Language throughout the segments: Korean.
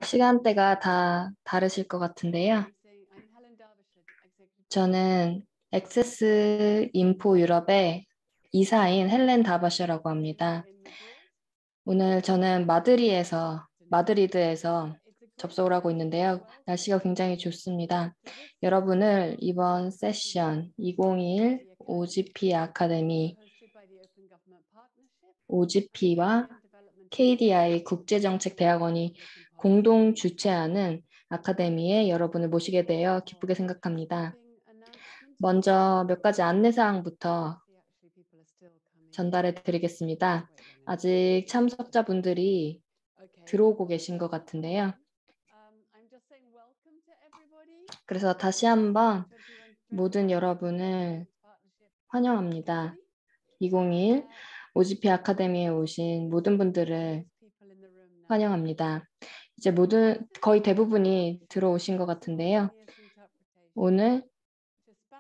시간대가 다 다르실 것 같은데요. 저는 액세스 인포 유럽의 이사인 헬렌 다바셔라고 합니다. 오늘 저는 마드리드에서 접속을 하고 있는데요. 날씨가 굉장히 좋습니다. 여러분을 이번 세션 2021 OGP 아카데미 OGP와 KDI 국제정책대학원이 공동 주최하는 아카데미에 여러분을 모시게 되어 기쁘게 생각합니다. 먼저 몇 가지 안내사항부터 전달해 드리겠습니다. 아직 참석자분들이 들어오고 계신 것 같은데요. 그래서 다시 한번 모든 여러분을 환영합니다. 2021 OGP 아카데미에 오신 모든 분들을 환영합니다. 이제 거의 대부분이 들어오신 것 같은데요. 오늘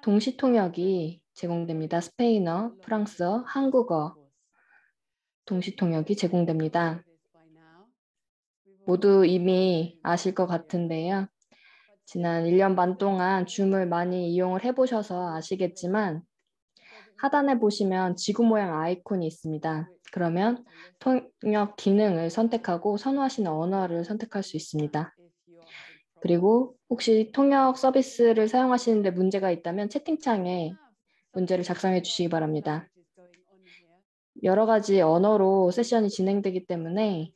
동시 통역이 제공됩니다. 스페인어, 프랑스어, 한국어 동시 통역이 제공됩니다. 모두 이미 아실 것 같은데요. 지난 1년 반 동안 줌을 많이 이용을 해보셔서 아시겠지만 하단에 보시면 지구 모양 아이콘이 있습니다. 그러면 통역 기능을 선택하고 선호하시는 언어를 선택할 수 있습니다. 그리고 혹시 통역 서비스를 사용하시는데 문제가 있다면 채팅창에 문제를 작성해 주시기 바랍니다. 여러 가지 언어로 세션이 진행되기 때문에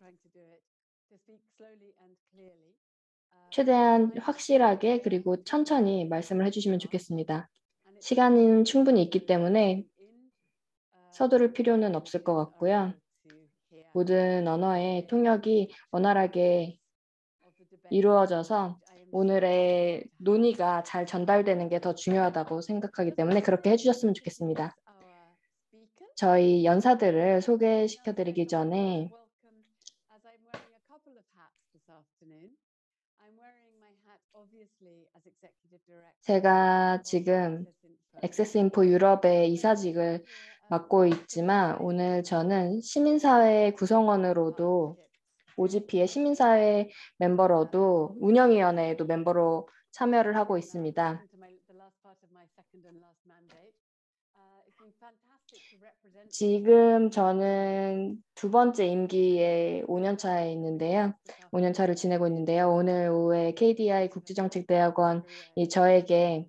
최대한 확실하게 그리고 천천히 말씀을 해주시면 좋겠습니다. 시간은 충분히 있기 때문에 서두를 필요는 없을 것 같고요. 모든 언어의 통역이 원활하게 이루어져서 오늘의 논의가 잘 전달되는 게 더 중요하다고 생각하기 때문에 그렇게 해주셨으면 좋겠습니다. 저희 연사들을 소개시켜드리기 전에 제가 지금 액세스인포 유럽의 이사직을 맡고 있지만 오늘 저는 시민사회 구성원으로도 OGP의 시민사회 멤버로도 운영위원회에도 멤버로 참여를 하고 있습니다. 지금 저는 두 번째 임기에 5년 차에 있는데요. 5년 차를 지내고 있는데요. 오늘 오후에 KDI 국제정책대학원이 저에게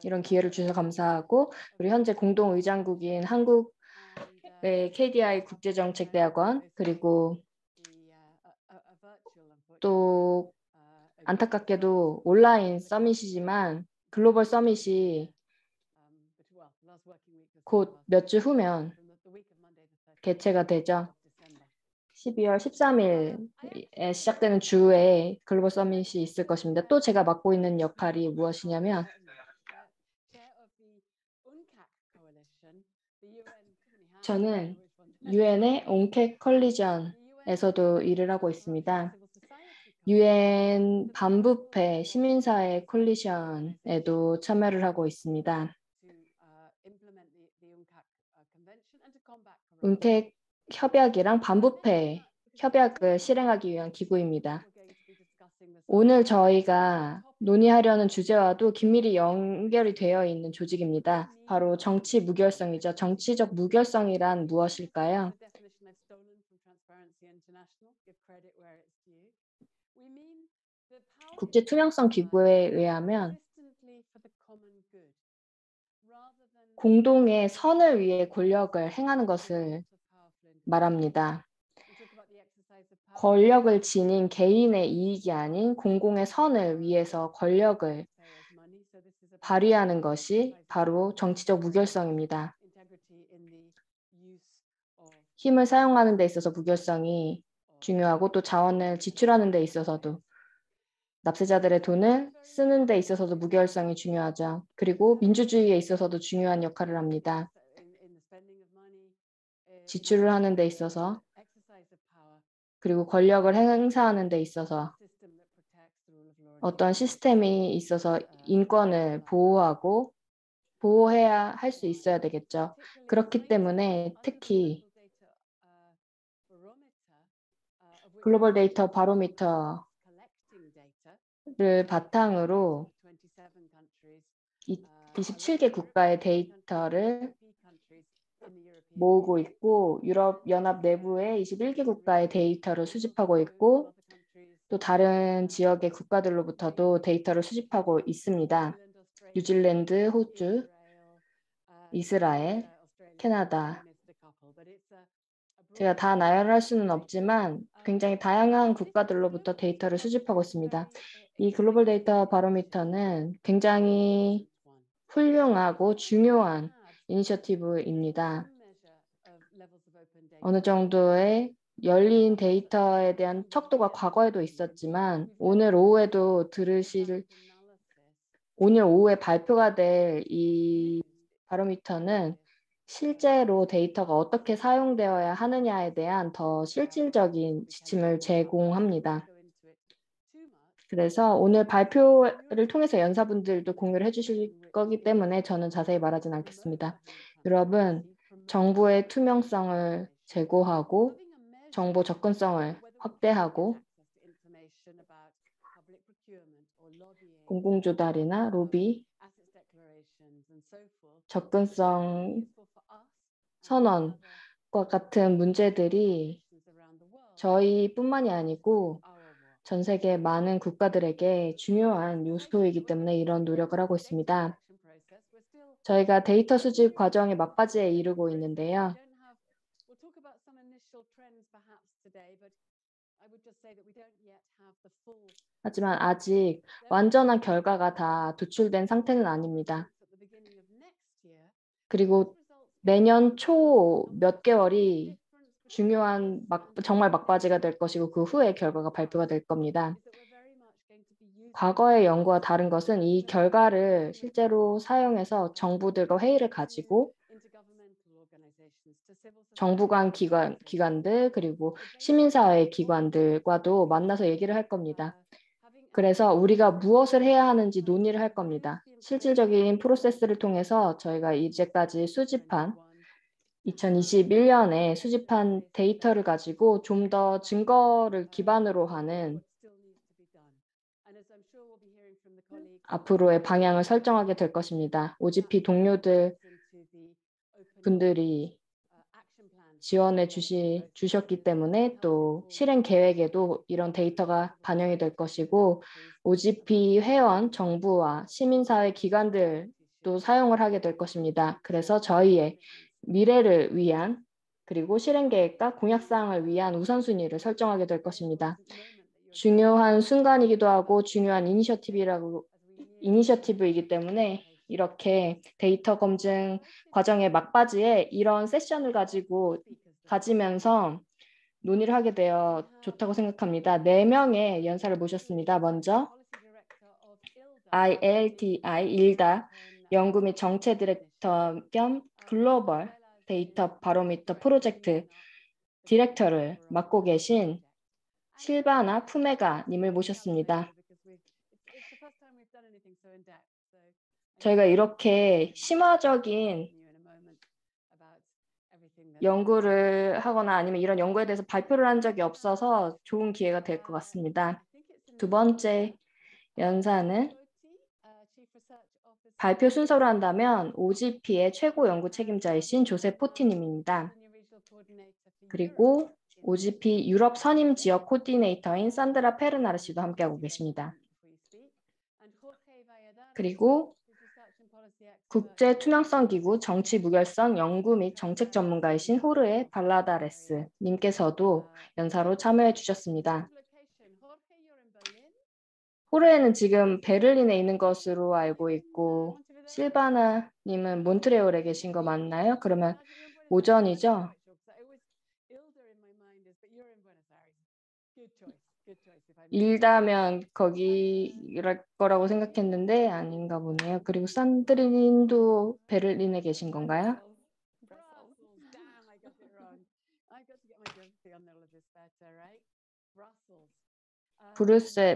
이런 기회를 주셔서 감사하고 그리고 현재 공동 의장국인 한국의 KDI 국제정책대학원 그리고 또 안타깝게도 온라인 서밋이지만 글로벌 서밋이 곧 몇 주 후면 개최가 되죠. 12월 13일에 시작되는 주에 글로벌 서밋이 있을 것입니다. 또 제가 맡고 있는 역할이 무엇이냐면 저는 유엔의 온캣 컬리전에서도 일을 하고 있습니다. 유엔 반부패 시민사회 콜리션에도 참여를 하고 있습니다. 온캣 협약이랑 반부패 협약을 실행하기 위한 기구입니다. 오늘 저희가 논의하려는 주제와도 긴밀히 연결이 되어 있는 조직입니다. 바로 정치 무결성이죠. 정치적 무결성이란 무엇일까요? 국제투명성 기구에 의하면 공동의 선을 위해 권력을 행하는 것을 말합니다. 권력을 지닌 개인의 이익이 아닌 공공의 선을 위해서 권력을 발휘하는 것이 바로 정치적 무결성입니다. 힘을 사용하는 데 있어서 무결성이 중요하고 또 자원을 지출하는 데 있어서도 납세자들의 돈을 쓰는 데 있어서도 무결성이 중요하죠. 그리고 민주주의에 있어서도 중요한 역할을 합니다. 지출을 하는 데 있어서 그리고 권력을 행사하는 데 있어서 어떤 시스템이 있어서 인권을 보호하고 보호해야 할 수 있어야 되겠죠. 그렇기 때문에 특히 글로벌 데이터 바로미터를 바탕으로 27개 국가의 데이터를 모으고 있고 유럽 연합 내부의 21개 국가의 데이터를 수집하고 있고 또 다른 지역의 국가들로부터도 데이터를 수집하고 있습니다. 뉴질랜드, 호주, 이스라엘, 캐나다. 제가 다 나열할 수는 없지만 굉장히 다양한 국가들로부터 데이터를 수집하고 있습니다. 이 글로벌 데이터 바로미터는 굉장히 훌륭하고 중요한 이니셔티브입니다. 어느 정도의 열린 데이터에 대한 척도가 과거에도 있었지만 오늘 오후에 발표가 될 이 바로미터는 실제로 데이터가 어떻게 사용되어야 하느냐에 대한 더 실질적인 지침을 제공합니다. 그래서 오늘 발표를 통해서 연사분들도 공유를 해주실 거기 때문에 저는 자세히 말하진 않겠습니다. 유럽은 정부의 투명성을 제고하고 정보 접근성을 확대하고 공공조달이나 로비, 접근성 선언과 같은 문제들이 저희뿐만이 아니고 전 세계 많은 국가들에게 중요한 요소이기 때문에 이런 노력을 하고 있습니다. 저희가 데이터 수집 과정의 막바지에 이르고 있는데요. 하지만 아직 완전한 결과가 다 도출된 상태는 아닙니다. 그리고 내년 초 몇 개월이 중요한 정말 막바지가 될 것이고 그 후에 결과가 발표가 될 겁니다. 과거의 연구와 다른 것은 이 결과를 실제로 사용해서 정부들과 회의를 가지고 정부 간 기관들 그리고 시민사회 기관들과도 만나서 얘기를 할 겁니다. 그래서 우리가 무엇을 해야 하는지 논의를 할 겁니다. 실질적인 프로세스를 통해서 저희가 이제까지 2021년에 수집한 데이터를 가지고 좀 더 증거를 기반으로 하는 앞으로의 방향을 설정하게 될 것입니다. OGP 분들이 지원해 주셨기 때문에 또 실행 계획에도 이런 데이터가 반영이 될 것이고 OGP 회원, 정부와 시민사회 기관들도 사용을 하게 될 것입니다. 그래서 저희의 미래를 위한 그리고 실행 계획과 공약사항을 위한 우선순위를 설정하게 될 것입니다. 중요한 순간이기도 하고 중요한 이니셔티브이기 때문에 이렇게 데이터 검증 과정의 막바지에 이런 세션을 가지면서 논의를 하게 되어 좋다고 생각합니다. 4명의 연사를 모셨습니다. 먼저 ILDA 연구 및 정책 디렉터 겸 글로벌 데이터 바로미터 프로젝트 디렉터를 맡고 계신 실바나 푸메가 님을 모셨습니다. 저희가 이렇게 심화적인 연구를 하거나 아니면 이런 연구에 대해서 발표를 한 적이 없어서 좋은 기회가 될 것 같습니다. 두 번째 연사는 발표 순서로 한다면 OGP의 최고 연구 책임자이신 조세 포티님입니다. 그리고 OGP 유럽 선임 지역 코디네이터인 산드라 페르나르 씨도 함께하고 계십니다. 그리고 국제투명성기구 정치무결성 연구 및 정책 전문가이신 호르에 발라다레스 님께서도 연사로 참여해 주셨습니다. 호르에는 지금 베를린에 있는 것으로 알고 있고 실바나 님은 몬트레올에 계신 거 맞나요? 그러면 오전이죠? 일다면 거기랄 거라고 생각했는데 아닌가 보네요. 그리고 산드리님도 베를린에 계신 건가요?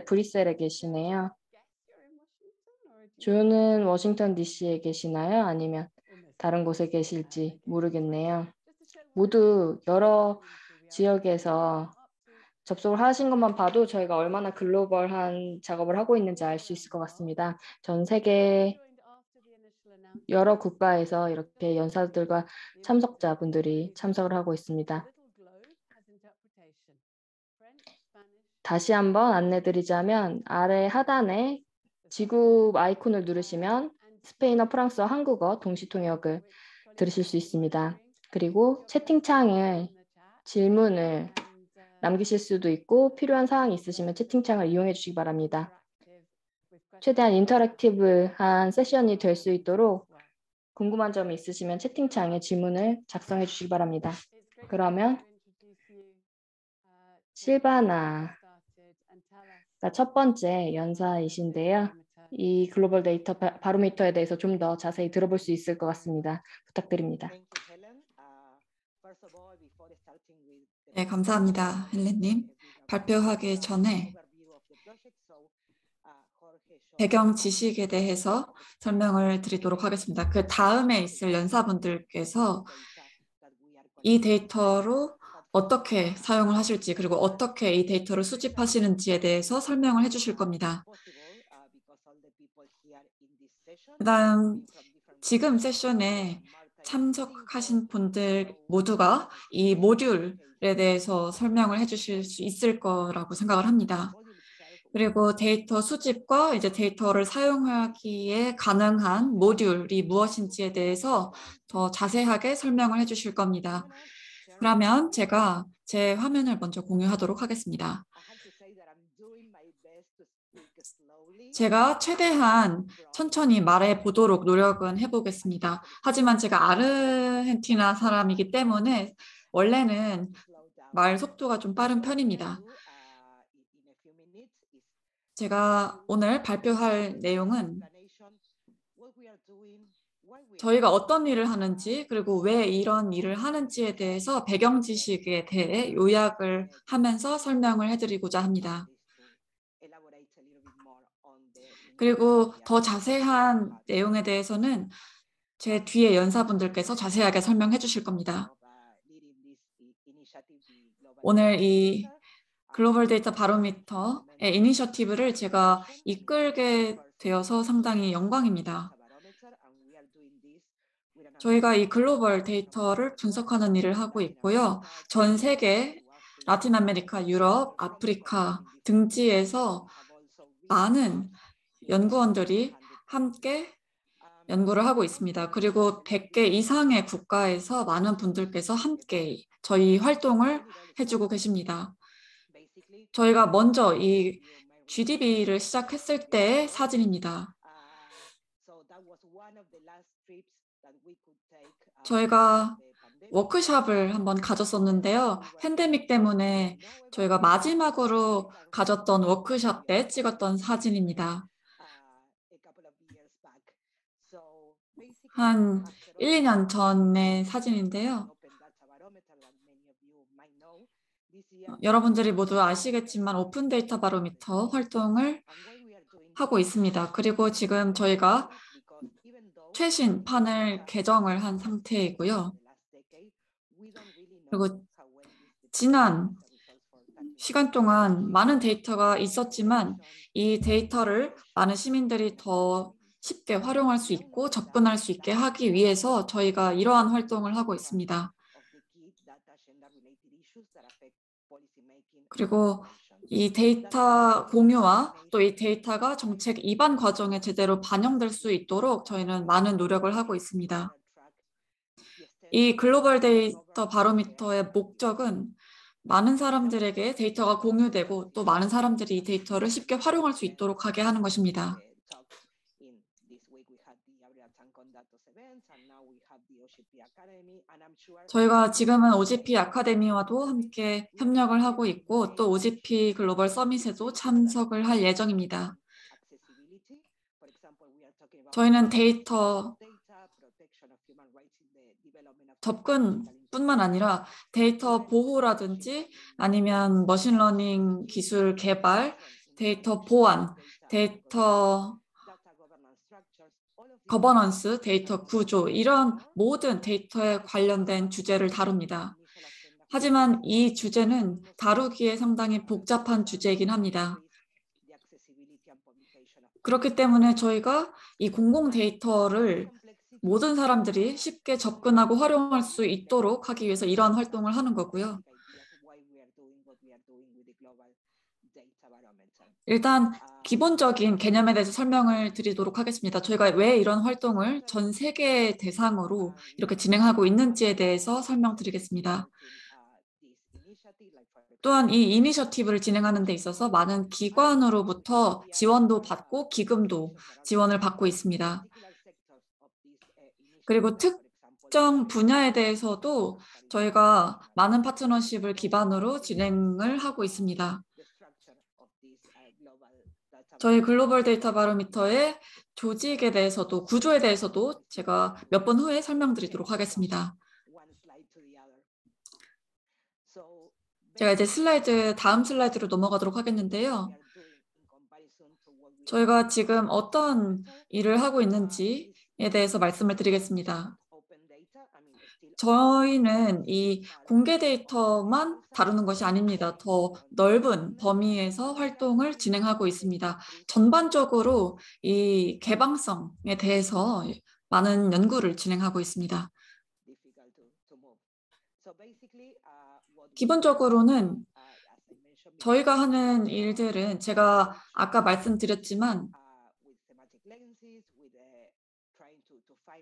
브뤼셀에 계시네요. 조는 워싱턴 DC에 계시나요? 아니면 다른 곳에 계실지 모르겠네요. 모두 여러 지역에서 접속을 하신 것만 봐도 저희가 얼마나 글로벌한 작업을 하고 있는지 알 수 있을 것 같습니다. 전 세계 여러 국가에서 이렇게 연사들과 참석자분들이 참석을 하고 있습니다. 다시 한번 안내드리자면 아래 하단에 지구 아이콘을 누르시면 스페인어, 프랑스어, 한국어 동시 통역을 들으실 수 있습니다. 그리고 채팅창에 질문을 남기실 수도 있고 필요한 사항이 있으시면 채팅창을 이용해 주시기 바랍니다. 최대한 인터랙티브한 세션이 될 수 있도록 궁금한 점이 있으시면 채팅창에 질문을 작성해 주시기 바랍니다. 그러면 실바나가 첫 번째 연사이신데요. 이 글로벌 데이터 바로미터에 대해서 좀 더 자세히 들어볼 수 있을 것 같습니다. 부탁드립니다. 네, 감사합니다, 헬렌님. 발표하기 전에 배경 지식에 대해서 설명을 드리도록 하겠습니다. 그 다음에 있을 연사분들께서 이 데이터로 어떻게 사용을 하실지 그리고 어떻게 이 데이터를 수집하시는지에 대해서 설명을 해주실 겁니다. 그다음 지금 세션에 참석하신 분들 모두가 이 모듈에 대해서 설명을 해주실 수 있을 거라고 생각을 합니다. 그리고 데이터 수집과 이제 데이터를 사용하기에 가능한 모듈이 무엇인지에 대해서 더 자세하게 설명을 해주실 겁니다. 그러면 제가 제 화면을 먼저 공유하도록 하겠습니다. 제가 최대한 천천히 말해 보도록 노력은 해보겠습니다. 하지만 제가 아르헨티나 사람이기 때문에 원래는 말 속도가 좀 빠른 편입니다. 제가 오늘 발표할 내용은 저희가 어떤 일을 하는지 그리고 왜 이런 일을 하는지에 대해서 배경 지식에 대해 요약을 하면서 설명을 해드리고자 합니다. 그리고 더 자세한 내용에 대해서는 제 뒤에 연사분들께서 자세하게 설명해 주실 겁니다. 오늘 이 글로벌 데이터 바로미터의 이니셔티브를 제가 이끌게 되어서 상당히 영광입니다. 저희가 이 글로벌 데이터를 분석하는 일을 하고 있고요. 전 세계, 라틴 아메리카, 유럽, 아프리카 등지에서 많은 연구원들이 함께 연구를 하고 있습니다. 그리고 100개 이상의 국가에서 많은 분들께서 함께 저희 활동을 해주고 계십니다. 저희가 먼저 이 GDB를 시작했을 때의 사진입니다. 저희가 워크숍을 한번 가졌었는데요. 팬데믹 때문에 저희가 마지막으로 가졌던 워크숍 때 찍었던 사진입니다. 한 1, 2년 전의 사진인데요. 여러분들이 모두 아시겠지만 오픈 데이터 바로미터 활동을 하고 있습니다. 그리고 지금 저희가 최신 판을 개정을 한 상태이고요. 그리고 지난 시간 동안 많은 데이터가 있었지만 이 데이터를 많은 시민들이 더 쉽게 활용할 수 있고 접근할 수 있게 하기 위해서 저희가 이러한 활동을 하고 있습니다. 그리고 이 데이터 공유와 또 이 데이터가 정책 입안 과정에 제대로 반영될 수 있도록 저희는 많은 노력을 하고 있습니다. 이 글로벌 데이터 바로미터의 목적은 많은 사람들에게 데이터가 공유되고 또 많은 사람들이 이 데이터를 쉽게 활용할 수 있도록 하게 하는 것입니다. 저희가 지금은 OGP 아카데미와도 함께 협력을 하고 있고 또 OGP 글로벌 서밋에도 참석을 할 예정입니다. 저희는 데이터 접근뿐만 아니라 데이터 보호라든지 아니면 머신러닝 기술 개발, 데이터 보안, 데이터 거버넌스, 데이터 구조 이런 모든 데이터에 관련된 주제를 다룹니다. 하지만 이 주제는 다루기에 상당히 복잡한 주제이긴 합니다. 그렇기 때문에 저희가 이 공공 데이터를 모든 사람들이 쉽게 접근하고 활용할 수 있도록 하기 위해서 이러한 활동을 하는 거고요. 일단 기본적인 개념에 대해서 설명을 드리도록 하겠습니다. 저희가 왜 이런 활동을 전 세계 대상으로 이렇게 진행하고 있는지에 대해서 설명드리겠습니다. 또한 이 이니셔티브를 진행하는 데 있어서 많은 기관으로부터 지원도 받고 기금도 지원을 받고 있습니다. 그리고 특정 분야에 대해서도 저희가 많은 파트너십을 기반으로 진행을 하고 있습니다. 저희 글로벌 데이터 바로미터의 조직에 대해서도 구조에 대해서도 제가 몇 번 후에 설명드리도록 하겠습니다. 제가 이제 다음 슬라이드로 넘어가도록 하겠는데요. 저희가 지금 어떤 일을 하고 있는지에 대해서 말씀을 드리겠습니다. 저희는 이 공개 데이터만 다루는 것이 아닙니다. 더 넓은 범위에서 활동을 진행하고 있습니다. 전반적으로 이 개방성에 대해서 많은 연구를 진행하고 있습니다. 기본적으로는 저희가 하는 일들은 제가 아까 말씀드렸지만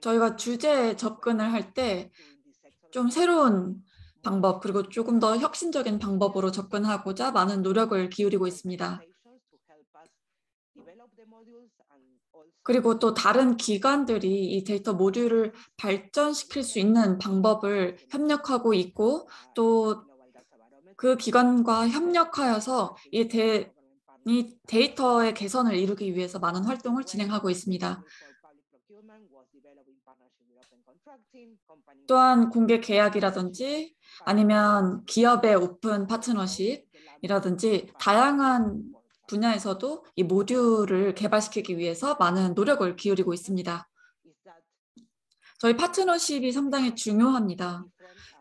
저희가 주제에 접근을 할 때 좀 새로운 방법 그리고 조금 더 혁신적인 방법으로 접근하고자 많은 노력을 기울이고 있습니다. 그리고 또 다른 기관들이 이 데이터 모듈을 발전시킬 수 있는 방법을 협력하고 있고 또 그 기관과 협력하여서 이 데이터의 개선을 이루기 위해서 많은 활동을 진행하고 있습니다. 또한 공개 계약이라든지 아니면 기업의 오픈 파트너십이라든지 다양한 분야에서도 이 모듈을 개발시키기 위해서 많은 노력을 기울이고 있습니다. 저희 파트너십이 상당히 중요합니다.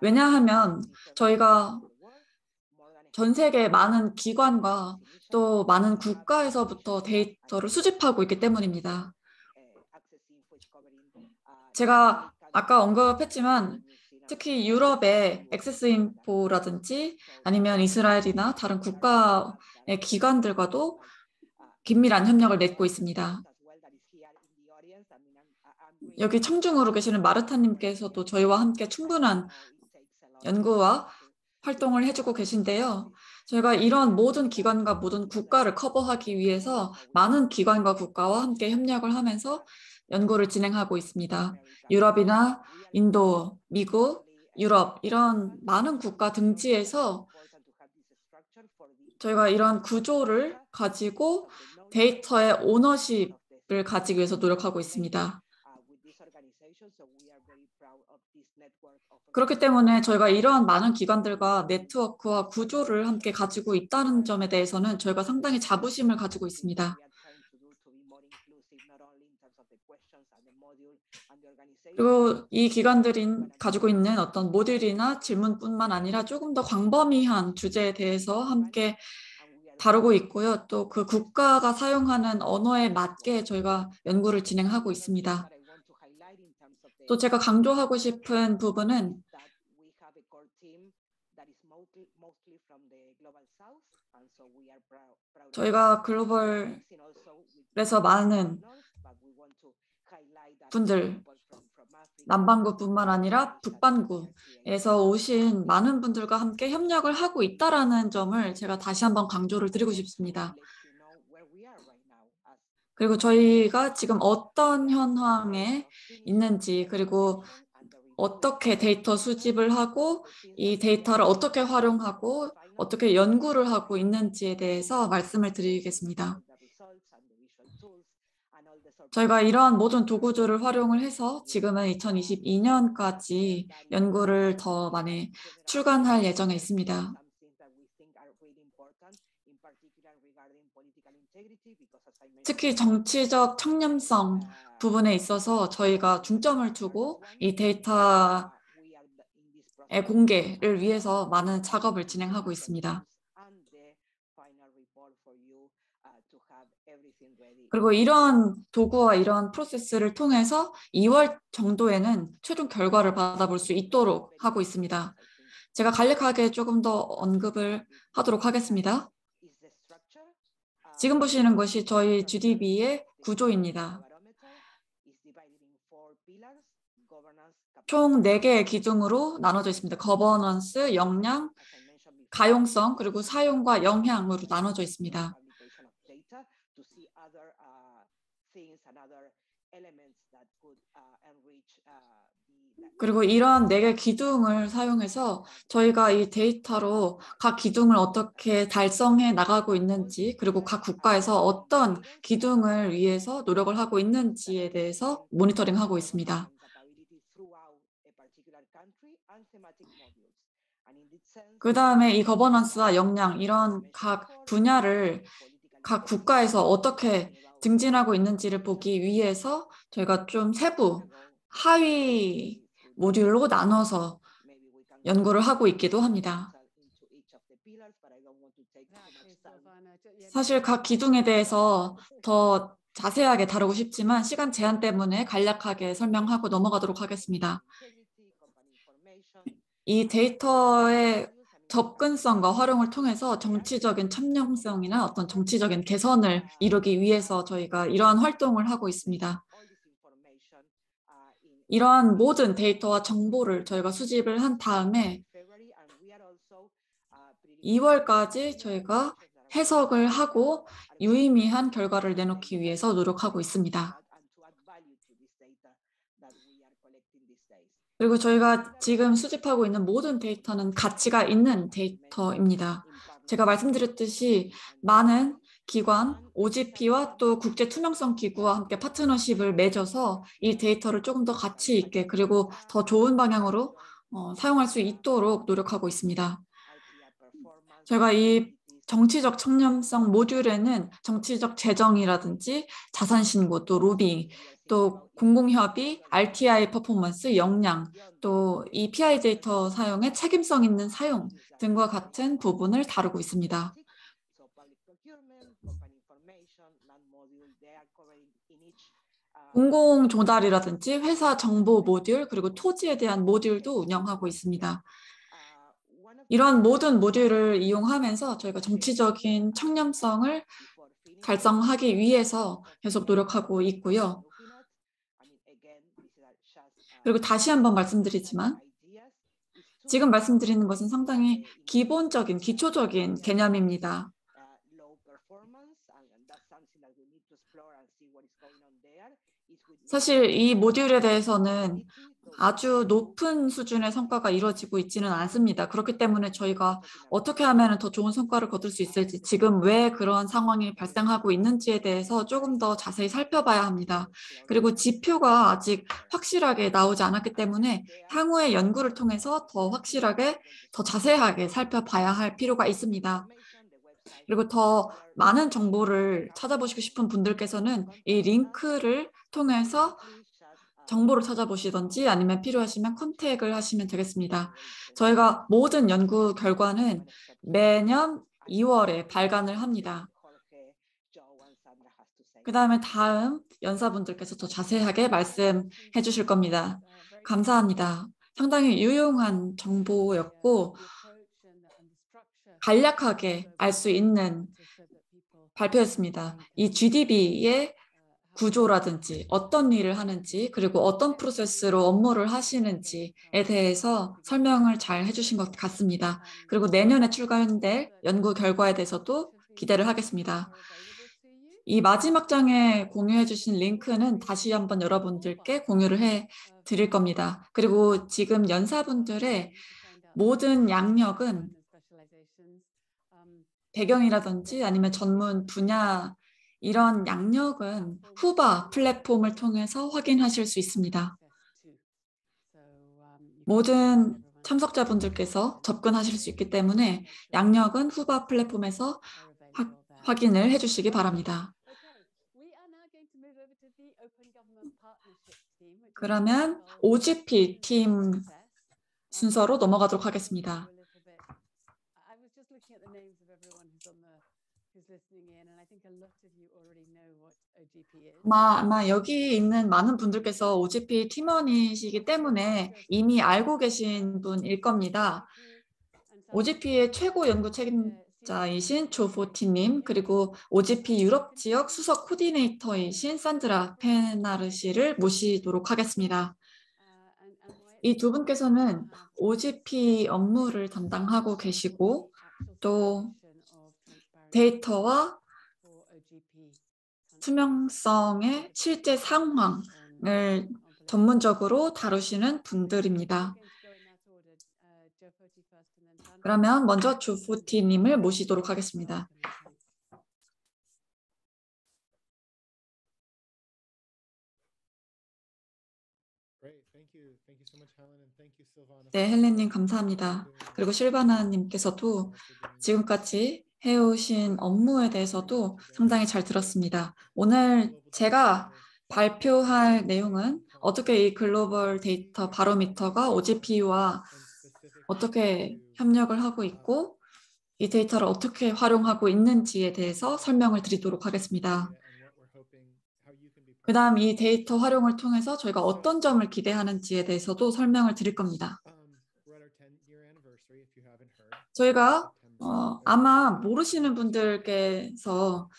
왜냐하면 저희가 전 세계 많은 기관과 또 많은 국가에서부터 데이터를 수집하고 있기 때문입니다. 제가 아까 언급했지만 특히 유럽의 액세스인포라든지 아니면 이스라엘이나 다른 국가의 기관들과도 긴밀한 협력을 맺고 있습니다. 여기 청중으로 계시는 마르타님께서도 저희와 함께 충분한 연구와 활동을 해주고 계신데요. 저희가 이런 모든 기관과 모든 국가를 커버하기 위해서 많은 기관과 국가와 함께 협력을 하면서 연구를 진행하고 있습니다. 유럽이나 인도, 미국, 유럽 이런 많은 국가 등지에서 저희가 이런 구조를 가지고 데이터의 오너십을 가지기 위해서 노력하고 있습니다. 그렇기 때문에 저희가 이러한 많은 기관들과 네트워크와 구조를 함께 가지고 있다는 점에 대해서는 저희가 상당히 자부심을 가지고 있습니다. 그리고 이 기관들이 가지고 있는 어떤 모듈이나 질문뿐만 아니라 조금 더 광범위한 주제에 대해서 함께 다루고 있고요. 또 그 국가가 사용하는 언어에 맞게 저희가 연구를 진행하고 있습니다. 또 제가 강조하고 싶은 부분은 저희가 글로벌에서 많은 분들, 남반구뿐만 아니라 북반구에서 오신 많은 분들과 함께 협력을 하고 있다는 점을 제가 다시 한번 강조를 드리고 싶습니다. 그리고 저희가 지금 어떤 현황에 있는지 그리고 어떻게 데이터 수집을 하고 이 데이터를 어떻게 활용하고 어떻게 연구를 하고 있는지에 대해서 말씀을 드리겠습니다. 저희가 이러한 모든 도구들을 활용을 해서 지금은 2022년까지 연구를 더 많이 출간할 예정에 있습니다. 특히 정치적 청렴성 부분에 있어서 저희가 중점을 두고 이 데이터 공개를 위해서 많은 작업을 진행하고 있습니다. 그리고 이런 도구와 이런 프로세스를 통해서 2월 정도에는 최종 결과를 받아볼 수 있도록 하고 있습니다. 제가 간략하게 조금 더 언급을 하도록 하겠습니다. 지금 보시는 것이 저희 GDB의 구조입니다. 총 4개의 기둥으로 나눠져 있습니다. 거버넌스, 역량, 가용성, 그리고 사용과 영향으로 나눠져 있습니다. 그리고 이러한 4개 기둥을 사용해서 저희가 이 데이터로 각 기둥을 어떻게 달성해 나가고 있는지, 그리고 각 국가에서 어떤 기둥을 위해서 노력을 하고 있는지에 대해서 모니터링하고 있습니다. 그 다음에 이 거버넌스와 역량, 이런 각 분야를 각 국가에서 어떻게 증진하고 있는지를 보기 위해서 저희가 좀 세부, 하위 모듈로 나눠서 연구를 하고 있기도 합니다. 사실 각 기둥에 대해서 더 자세하게 다루고 싶지만 시간 제한 때문에 간략하게 설명하고 넘어가도록 하겠습니다. 이 데이터의 접근성과 활용을 통해서 정치적인 참여성이나 어떤 정치적인 개선을 이루기 위해서 저희가 이러한 활동을 하고 있습니다. 이러한 모든 데이터와 정보를 저희가 수집을 한 다음에 2월까지 저희가 해석을 하고 유의미한 결과를 내놓기 위해서 노력하고 있습니다. 그리고 저희가 지금 수집하고 있는 모든 데이터는 가치가 있는 데이터입니다. 제가 말씀드렸듯이 많은 기관, OGP와 또 국제투명성 기구와 함께 파트너십을 맺어서 이 데이터를 조금 더 가치 있게 그리고 더 좋은 방향으로 사용할 수 있도록 노력하고 있습니다. 저희가 이 정치적 청렴성 모듈에는 정치적 재정이라든지 자산신고, 또 로빙, 또 공공협의, RTI 퍼포먼스, 역량, 또 이 PI 데이터 사용의 책임성 있는 사용 등과 같은 부분을 다루고 있습니다. 공공 조달이라든지 회사 정보 모듈, 그리고 토지에 대한 모듈도 운영하고 있습니다. 이런 모든 모듈을 이용하면서 저희가 정치적인 청렴성을 달성하기 위해서 계속 노력하고 있고요. 그리고 다시 한번 말씀드리지만 지금 말씀드리는 것은 상당히 기본적인, 기초적인 개념입니다. 사실 이 모듈에 대해서는 아주 높은 수준의 성과가 이루어지고 있지는 않습니다. 그렇기 때문에 저희가 어떻게 하면 더 좋은 성과를 거둘 수 있을지, 지금 왜 그런 상황이 발생하고 있는지에 대해서 조금 더 자세히 살펴봐야 합니다. 그리고 지표가 아직 확실하게 나오지 않았기 때문에 향후의 연구를 통해서 더 확실하게, 더 자세하게 살펴봐야 할 필요가 있습니다. 그리고 더 많은 정보를 찾아보시고 싶은 분들께서는 이 링크를 통해서 정보를 찾아보시든지 아니면 필요하시면 컨택을 하시면 되겠습니다. 저희가 모든 연구 결과는 매년 2월에 발간을 합니다. 그 다음에 다음 연사분들께서 더 자세하게 말씀해 주실 겁니다. 감사합니다. 상당히 유용한 정보였고 간략하게 알 수 있는 발표였습니다. 이 GDB의 구조라든지 어떤 일을 하는지 그리고 어떤 프로세스로 업무를 하시는지에 대해서 설명을 잘 해주신 것 같습니다. 그리고 내년에 출간될 연구 결과에 대해서도 기대를 하겠습니다. 이 마지막 장에 공유해 주신 링크는 다시 한번 여러분들께 공유를 해 드릴 겁니다. 그리고 지금 연사분들의 모든 양력은 배경이라든지 아니면 전문 분야 이런 양력은 후바 플랫폼을 통해서 확인하실 수 있습니다. 모든 참석자분들께서 접근하실 수 있기 때문에 양력은 후바 플랫폼에서 확인을 해주시기 바랍니다. 그러면 OGP 팀 순서로 넘어가도록 하겠습니다. 아마 여기 있는 많은 분들께서 OGP 팀원이시기 때문에 이미 알고 계신 분일 겁니다. OGP의 최고 연구 책임자이신 조 포티님, 그리고 OGP 유럽 지역 수석 코디네이터이신 산드라 페나르시를 모시도록 하겠습니다. 이 두 분께서는 OGP 업무를 담당하고 계시고 또 데이터와 투명성의 실제 상황을 전문적으로 다루시는 분들입니다. 그러면 먼저 조포티님을 모시도록 하겠습니다. 네, 헬렌님 감사합니다. 그리고 실바나님께서도 지금까지 해오신 업무에 대해서도 상당히 잘 들었습니다. 오늘 제가 발표할 내용은 어떻게 이 글로벌 데이터 바로미터가 OGP와 어떻게 협력을 하고 있고 이 데이터를 어떻게 활용하고 있는지에 대해서 설명을 드리도록 하겠습니다. 그 다음 이 데이터 활용을 통해서 저희가 어떤 점을 기대하는지에 대해서도 설명을 드릴 겁니다. 저희가 아마 모르시는 분들께서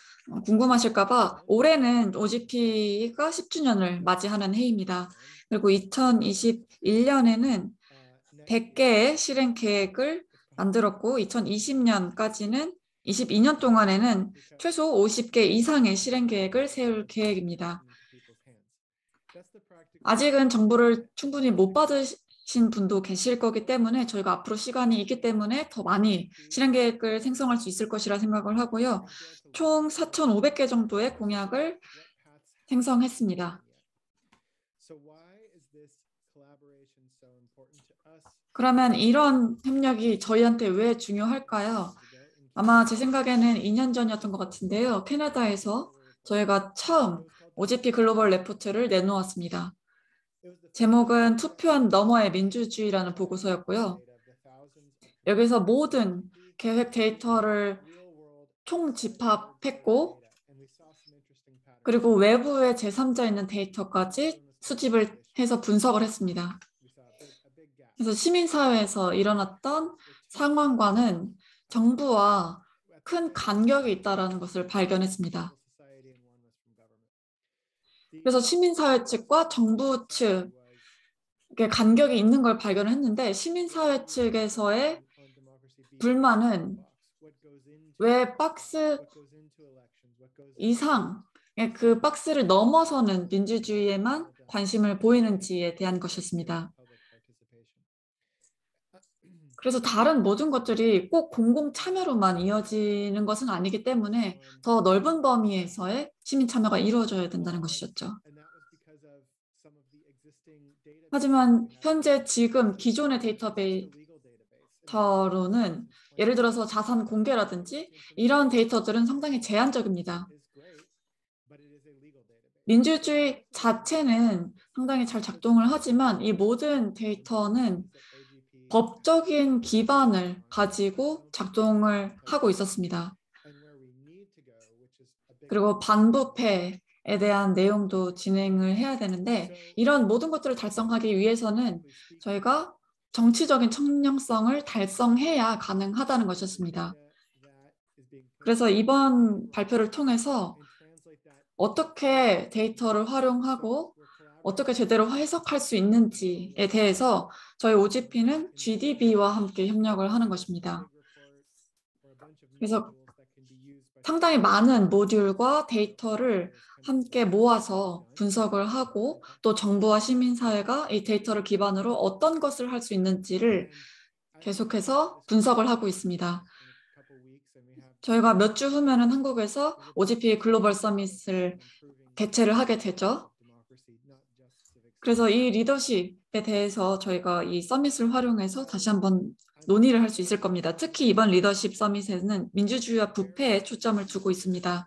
궁금하실까 봐 올해는 OGP가 10주년을 맞이하는 해입니다. 그리고 2021년에는 100개의 실행 계획을 만들었고 2020년까지는 22년 동안에는 최소 50개 이상의 실행 계획을 세울 계획입니다. 아직은 정보를 충분히 못 받으신 분도 계실 거기 때문에 저희가 앞으로 시간이 있기 때문에 더 많이 실행 계획을 생성할 수 있을 것이라 생각을 하고요. 총 4,500개 정도의 공약을 생성했습니다. 그러면 이런 협력이 저희한테 왜 중요할까요? 아마 제 생각에는 2년 전이었던 것 같은데요. 캐나다에서 저희가 처음 OGP 글로벌 레포트를 내놓았습니다. 제목은 투표한 너머의 민주주의라는 보고서였고요. 여기서 모든 계획 데이터를 총집합했고 그리고 외부의 제3자 있는 데이터까지 수집을 해서 분석을 했습니다. 그래서 시민사회에서 일어났던 상황과는 정부와 큰 간격이 있다는 것을 발견했습니다. 그래서 시민사회 측과 정부 측의 간격이 있는 걸 발견했는데 시민사회 측에서의 불만은 왜 박스 이상, 그 박스를 넘어서는 민주주의에만 관심을 보이는지에 대한 것이었습니다. 그래서 다른 모든 것들이 꼭 공공 참여로만 이어지는 것은 아니기 때문에 더 넓은 범위에서의 시민 참여가 이루어져야 된다는 것이었죠. 하지만 현재 지금 기존의 데이터로는 예를 들어서 자산 공개라든지 이런 데이터들은 상당히 제한적입니다. 민주주의 자체는 상당히 잘 작동을 하지만 이 모든 데이터는 법적인 기반을 가지고 작동을 하고 있었습니다. 그리고 반부패에 대한 내용도 진행을 해야 되는데 이런 모든 것들을 달성하기 위해서는 저희가 정치적인 청렴성을 달성해야 가능하다는 것이었습니다. 그래서 이번 발표를 통해서 어떻게 데이터를 활용하고 어떻게 제대로 해석할 수 있는지에 대해서 저희 OGP는 GDB와 함께 협력을 하는 것입니다. 그래서 상당히 많은 모듈과 데이터를 함께 모아서 분석을 하고 또 정부와 시민사회가 이 데이터를 기반으로 어떤 것을 할 수 있는지를 계속해서 분석을 하고 있습니다. 저희가 몇 주 후면은 한국에서 OGP 글로벌 서밋을 개최를 하게 되죠. 그래서 이 리더십에 대해서 저희가 이 서밋을 활용해서 다시 한번 논의를 할 수 있을 겁니다. 특히 이번 리더십 서밋에는 민주주의와 부패에 초점을 두고 있습니다.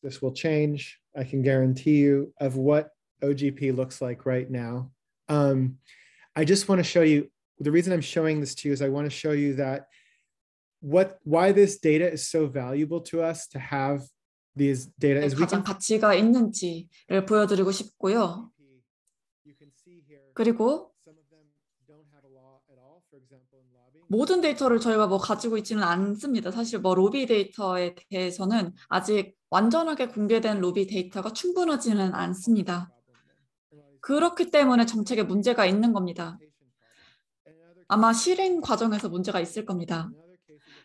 This will change. I can guarantee you of what OGP looks like right now. I just want to show you the reason I'm showing this to you is I want to show you that why this data is so valuable to us to have these data is 가장 가치가 있는지를 보여드리고 싶고요. 그리고 모든 데이터를 저희가 뭐 가지고 있지는 않습니다. 사실 뭐 로비 데이터에 대해서는 아직 완전하게 공개된 로비 데이터가 충분하지는 않습니다. 그렇기 때문에 정책에 문제가 있는 겁니다. 아마 실행 과정에서 문제가 있을 겁니다.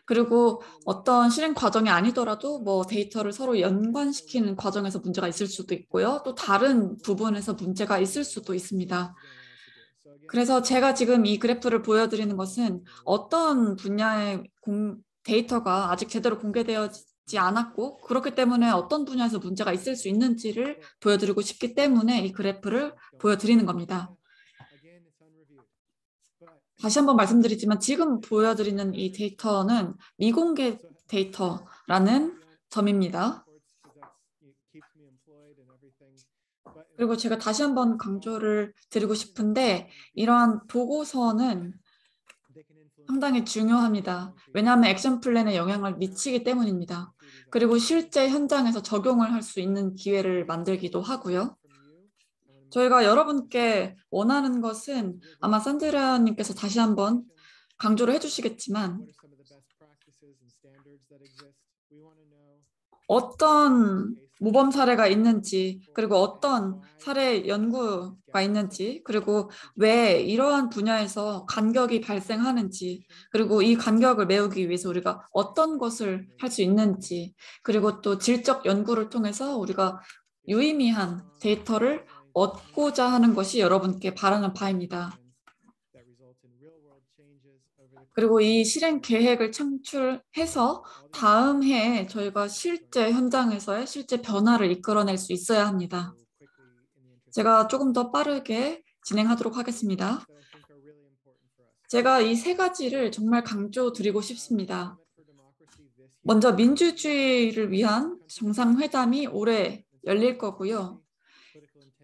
그리고 어떤 실행 과정이 아니더라도 뭐 데이터를 서로 연관시키는 과정에서 문제가 있을 수도 있고요. 또 다른 부분에서 문제가 있을 수도 있습니다. 그래서 제가 지금 이 그래프를 보여드리는 것은 어떤 분야의 데이터가 아직 제대로 공개되지 않았고 그렇기 때문에 어떤 분야에서 문제가 있을 수 있는지를 보여드리고 싶기 때문에 이 그래프를 보여드리는 겁니다. 다시 한번 말씀드리지만 지금 보여드리는 이 데이터는 미공개 데이터라는 점입니다. 그리고 제가 다시 한번 강조를 드리고 싶은데 이러한 보고서는 상당히 중요합니다. 왜냐하면 액션 플랜에 영향을 미치기 때문입니다. 그리고 실제 현장에서 적용을 할 수 있는 기회를 만들기도 하고요. 저희가 여러분께 원하는 것은 아마 산드라님께서 다시 한번 강조를 해주시겠지만 어떤 모범 사례가 있는지 그리고 어떤 사례 연구가 있는지 그리고 왜 이러한 분야에서 간격이 발생하는지 그리고 이 간격을 메우기 위해서 우리가 어떤 것을 할 수 있는지 그리고 또 질적 연구를 통해서 우리가 유의미한 데이터를 얻고자 하는 것이 여러분께 바라는 바입니다. 그리고 이 실행 계획을 창출해서 다음 해에 저희가 실제 현장에서의 실제 변화를 이끌어낼 수 있어야 합니다. 제가 조금 더 빠르게 진행하도록 하겠습니다. 제가 이 세 가지를 정말 강조드리고 싶습니다. 먼저 민주주의를 위한 정상회담이 올해 열릴 거고요.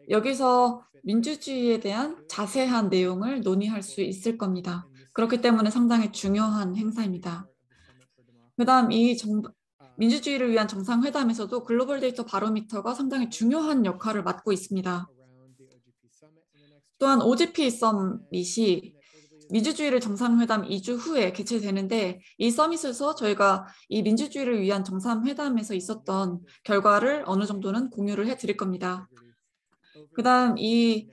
여기서 민주주의에 대한 자세한 내용을 논의할 수 있을 겁니다. 그렇기 때문에 상당히 중요한 행사입니다. 그다음 이 민주주의를 위한 정상회담에서도 글로벌 데이터 바로미터가 상당히 중요한 역할을 맡고 있습니다. 또한 OGP 서밋이 민주주의를 정상회담 2주 후에 개최되는데 이 서밋에서 저희가 이 민주주의를 위한 정상회담에서 있었던 결과를 어느 정도는 공유를 해드릴 겁니다. 그다음 이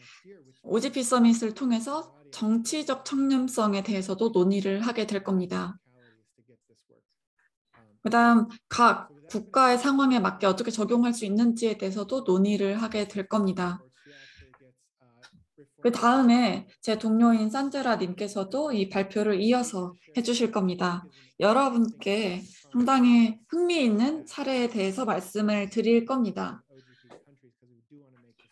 OGP 서밋을 통해서 정치적 청렴성에 대해서도 논의를 하게 될 겁니다. 그다음 각 국가의 상황에 맞게 어떻게 적용할 수 있는지에 대해서도 논의를 하게 될 겁니다. 그 다음에 제 동료인 산드라 님께서도 이 발표를 이어서 해주실 겁니다. 여러분께 상당히 흥미있는 사례에 대해서 말씀을 드릴 겁니다.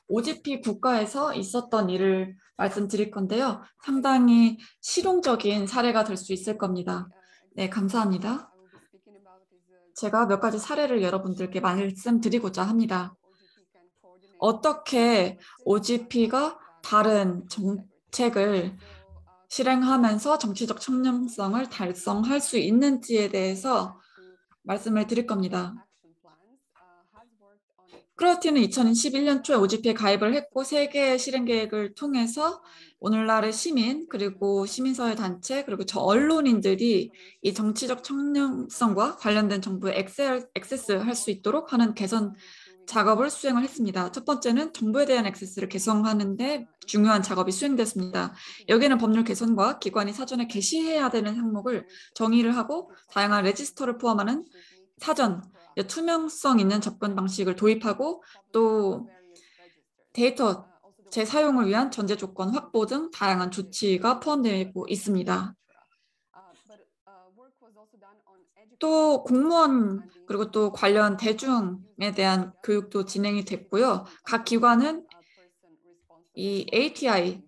OGP 국가에서 있었던 일을 말씀드릴 건데요. 상당히 실용적인 사례가 될 수 있을 겁니다. 네, 감사합니다. 제가 몇 가지 사례를 여러분들께 말씀드리고자 합니다. 어떻게 OGP가 다른 정책을 실행하면서 정치적 청렴성을 달성할 수 있는지에 대해서 말씀을 드릴 겁니다. 크로아티아는 2011년 초에 OGP에 가입을 했고 세계의 실행 계획을 통해서 오늘날의 시민 그리고 시민사회 단체 그리고 저 언론인들이 이 정치적 청렴성과 관련된 정보에 액세스할 수 있도록 하는 개선 작업을 수행을 했습니다. 첫 번째는 정보에 대한 액세스를 개선하는 데 중요한 작업이 수행됐습니다. 여기에는 법률 개선과 기관이 사전에 게시해야 되는 항목을 정의를 하고 다양한 레지스터를 포함하는 사전, 투명성 있는 접근 방식을 도입하고 또 데이터 재사용을 위한 전제 조건 확보 등 다양한 조치가 포함되고 있습니다. 또 공무원 그리고 또 관련 대중에 대한 교육도 진행이 됐고요. 각 기관은 이 ATI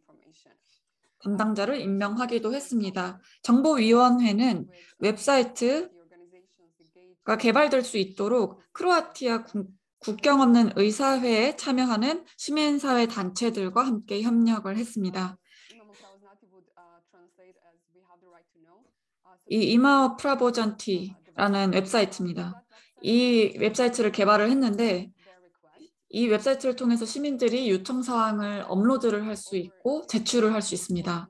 담당자를 임명하기도 했습니다. 정보위원회는 웹사이트가 개발될 수 있도록 크로아티아 국경 없는 의사회에 참여하는 시민사회 단체들과 함께 협력을 했습니다. 이 이마오 프라보잔티라는 웹사이트입니다. 이 웹사이트를 개발을 했는데 이 웹사이트를 통해서 시민들이 요청 사항을 업로드를 할 수 있고 제출을 할 수 있습니다.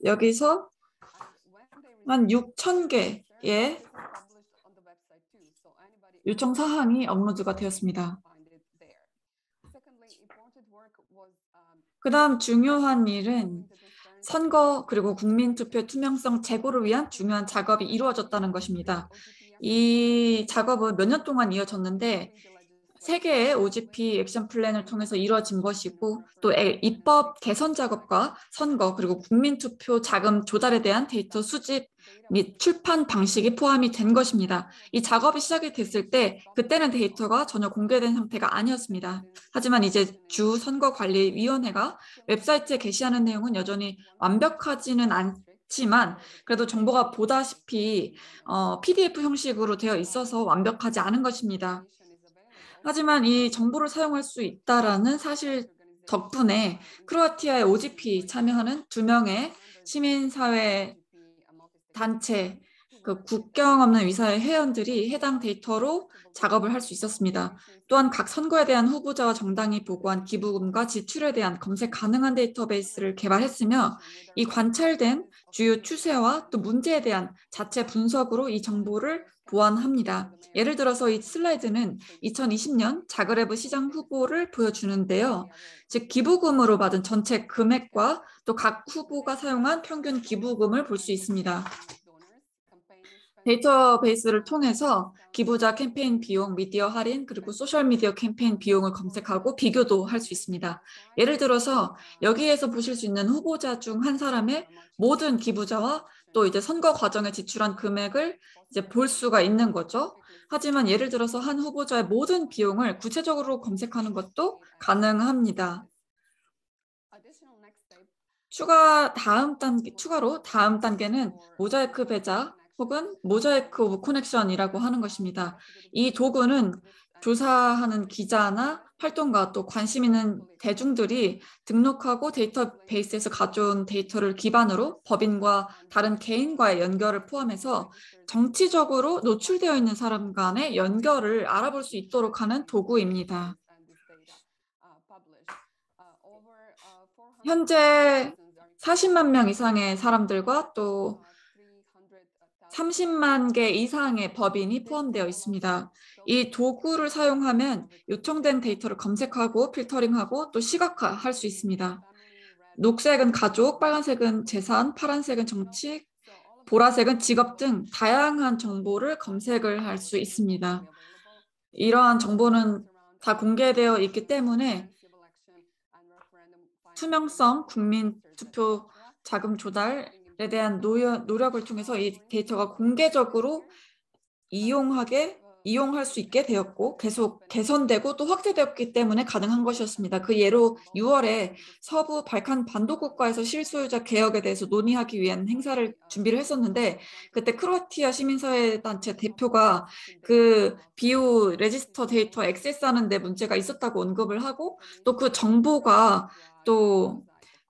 여기서 한 6,000개의 요청 사항이 업로드가 되었습니다. 그 다음 중요한 일은 선거 그리고 국민투표 투명성 제고를 위한 중요한 작업이 이루어졌다는 것입니다. 이 작업은 몇 년 동안 이어졌는데 3개의 OGP 액션 플랜을 통해서 이루어진 것이고 또 입법 개선 작업과 선거 그리고 국민투표 자금 조달에 대한 데이터 수집 및 출판 방식이 포함이 된 것입니다. 이 작업이 시작이 됐을 때 그때는 데이터가 전혀 공개된 상태가 아니었습니다. 하지만 이제 주 선거관리위원회가 웹사이트에 게시하는 내용은 여전히 완벽하지는 않지만 그래도 정보가 보다시피 PDF 형식으로 되어 있어서 완벽하지 않은 것입니다. 하지만 이 정보를 사용할 수 있다라는 사실 덕분에 크로아티아의 OGP 참여하는 2명의 시민사회 단체, 그 국경 없는 위사의 회원들이 해당 데이터로 작업을 할 수 있었습니다. 또한 각 선거에 대한 후보자와 정당이 보고한 기부금과 지출에 대한 검색 가능한 데이터베이스를 개발했으며 이 관찰된 주요 추세와 또 문제에 대한 자체 분석으로 이 정보를 보완합니다. 예를 들어서 이 슬라이드는 2020년 자그레브 시장 후보를 보여주는데요. 즉 기부금으로 받은 전체 금액과 또 각 후보가 사용한 평균 기부금을 볼 수 있습니다. 데이터베이스를 통해서 기부자 캠페인 비용, 미디어 할인, 그리고 소셜미디어 캠페인 비용을 검색하고 비교도 할 수 있습니다. 예를 들어서 여기에서 보실 수 있는 후보자 중 한 사람의 모든 기부자와 또 이제 선거 과정에 지출한 금액을 이제 볼 수가 있는 거죠. 하지만 예를 들어서 한 후보자의 모든 비용을 구체적으로 검색하는 것도 가능합니다. 추가로 다음 단계는 모자이크 배자 혹은 모자이크 오브 커넥션이라고 하는 것입니다. 이 도구는 조사하는 기자나 활동가 또 관심 있는 대중들이 등록하고 데이터베이스에서 가져온 데이터를 기반으로 법인과 다른 개인과의 연결을 포함해서 정치적으로 노출되어 있는 사람 간의 연결을 알아볼 수 있도록 하는 도구입니다. 현재 40만 명 이상의 사람들과 또 30만 개 이상의 법인이 포함되어 있습니다. 이 도구를 사용하면 요청된 데이터를 검색하고 필터링하고 또 시각화할 수 있습니다. 녹색은 가족, 빨간색은 재산, 파란색은 정치, 보라색은 직업 등 다양한 정보를 검색을 할 수 있습니다. 이러한 정보는 다 공개되어 있기 때문에 투명성, 국민 투표 자금 조달에 대한 노력을 통해서 이 데이터가 공개적으로 이용할 수 있게 되었고 계속 개선되고 또 확대되었기 때문에 가능한 것이었습니다. 그 예로 6월에 서부 발칸 반도 국가에서 실소유자 개혁에 대해서 논의하기 위한 행사를 준비를 했었는데 그때 크로아티아 시민사회단체 대표가 그 비오 레지스터 데이터 액세스하는 데 문제가 있었다고 언급을 하고 또 그 정보가 또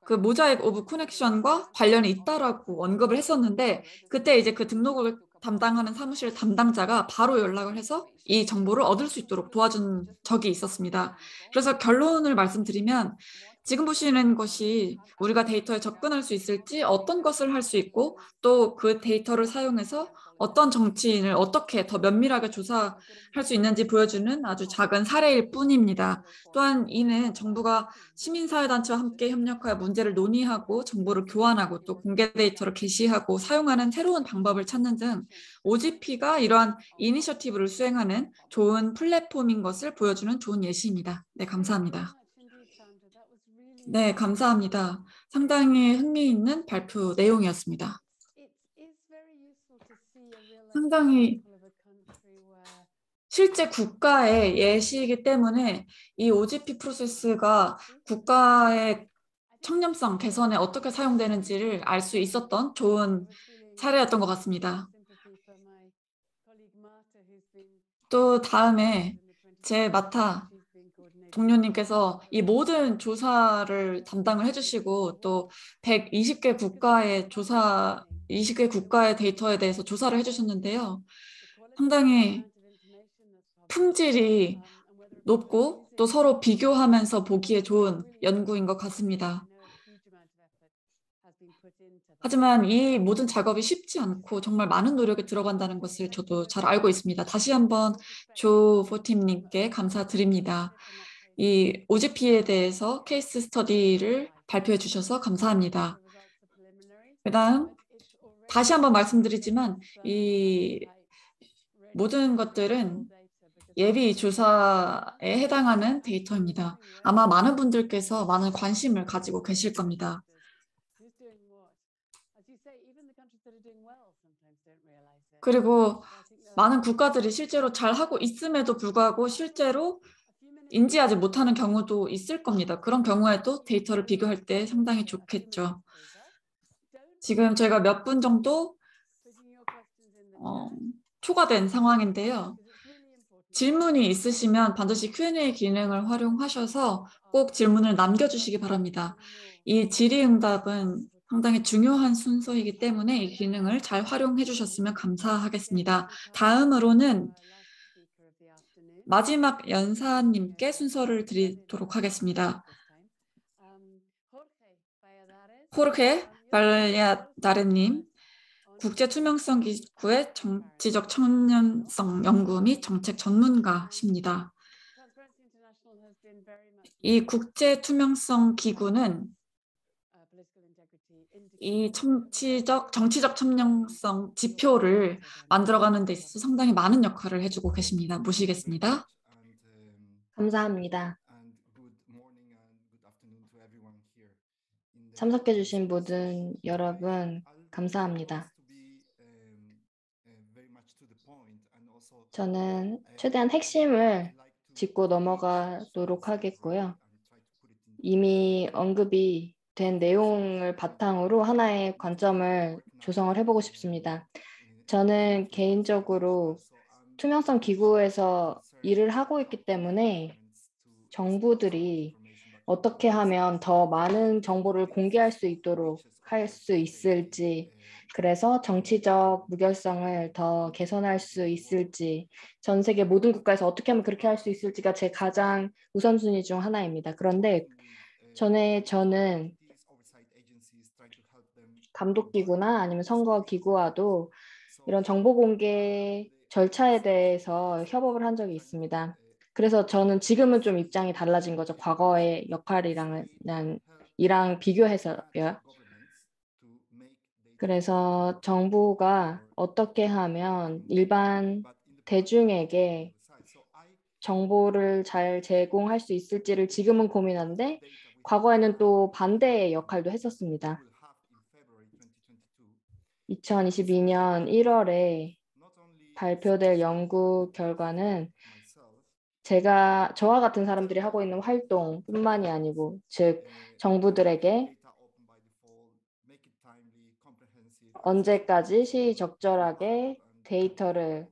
그 모자이크 오브 커넥션과 관련이 있다라고 언급을 했었는데 그때 이제 그 등록을 담당하는 사무실 담당자가 바로 연락을 해서 이 정보를 얻을 수 있도록 도와준 적이 있었습니다. 그래서 결론을 말씀드리면 지금 보시는 것이 우리가 데이터에 접근할 수 있을지 어떤 것을 할 수 있고 또 그 데이터를 사용해서 어떤 정치인을 어떻게 더 면밀하게 조사할 수 있는지 보여주는 아주 작은 사례일 뿐입니다. 또한 이는 정부가 시민사회단체와 함께 협력하여 문제를 논의하고 정보를 교환하고 또 공개 데이터를 게시하고 사용하는 새로운 방법을 찾는 등 OGP가 이러한 이니셔티브를 수행하는 좋은 플랫폼인 것을 보여주는 좋은 예시입니다. 네, 감사합니다. 네, 감사합니다. 상당히 흥미있는 발표 내용이었습니다. 상당히 실제 국가의 예시이기 때문에 이 OGP 프로세스가 국가의 청렴성 개선에 어떻게 사용되는지를 알 수 있었던 좋은 사례였던 것 같습니다. 또 다음에 제 마타 동료님께서 이 모든 조사를 담당을 해주시고 또 120개 국가의 조사 20개 국가의 데이터에 대해서 조사를 해주셨는데요. 상당히 품질이 높고 또 서로 비교하면서 보기에 좋은 연구인 것 같습니다. 하지만 이 모든 작업이 쉽지 않고 정말 많은 노력이 들어간다는 것을 저도 잘 알고 있습니다. 다시 한번 조 포팀님께 감사드립니다. 이 OGP에 대해서 케이스 스터디를 발표해 주셔서 감사합니다. 그다음 다시 한번 말씀드리지만 이 모든 것들은 예비 조사에 해당하는 데이터입니다. 아마 많은 분들께서 많은 관심을 가지고 계실 겁니다. 그리고 많은 국가들이 실제로 잘하고 있음에도 불구하고 실제로 인지하지 못하는 경우도 있을 겁니다. 그런 경우에도 데이터를 비교할 때 상당히 좋겠죠. 지금 저희가 몇 분 정도 초과된 상황인데요. 질문이 있으시면 반드시 Q&A 기능을 활용하셔서 꼭 질문을 남겨주시기 바랍니다. 이 질의응답은 상당히 중요한 순서이기 때문에 이 기능을 잘 활용해 주셨으면 감사하겠습니다. 다음으로는 마지막 연사님께 순서를 드리도록 하겠습니다. 호르헤 발야다레님, 국제투명성 기구의 정치적 청렴성 연구 및 정책 전문가십니다. 이 국제투명성 기구는 이 정치적 청렴성 지표를 만들어가는 데 있어서 상당히 많은 역할을 해주고 계십니다. 모시겠습니다. 감사합니다. 참석해주신 모든 여러분 감사합니다. 저는 최대한 핵심을 짚고 넘어가도록 하겠고요. 이미 언급이 된 내용을 바탕으로 하나의 관점을 조성을 해보고 싶습니다. 저는 개인적으로 투명성 기구에서 일을 하고 있기 때문에 정부들이 어떻게 하면 더 많은 정보를 공개할 수 있도록 할 수 있을지, 그래서 정치적 무결성을 더 개선할 수 있을지, 전 세계 모든 국가에서 어떻게 하면 그렇게 할 수 있을지가 제 가장 우선순위 중 하나입니다. 그런데 저는 감독기구나 아니면 선거기구와도 이런 정보 공개 절차에 대해서 협업을 한 적이 있습니다. 그래서 저는 지금은 좀 입장이 달라진 거죠. 과거의 역할이랑 비교해서요. 그래서 정부가 어떻게 하면 일반 대중에게 정보를 잘 제공할 수 있을지를 지금은 고민하는데 과거에는 또 반대의 역할도 했었습니다. 2022년 1월에 발표될 연구 결과는 저와 같은 사람들이 하고 있는 활동뿐만이 아니고, 즉 정부들에게 언제까지 시의적절하게 데이터를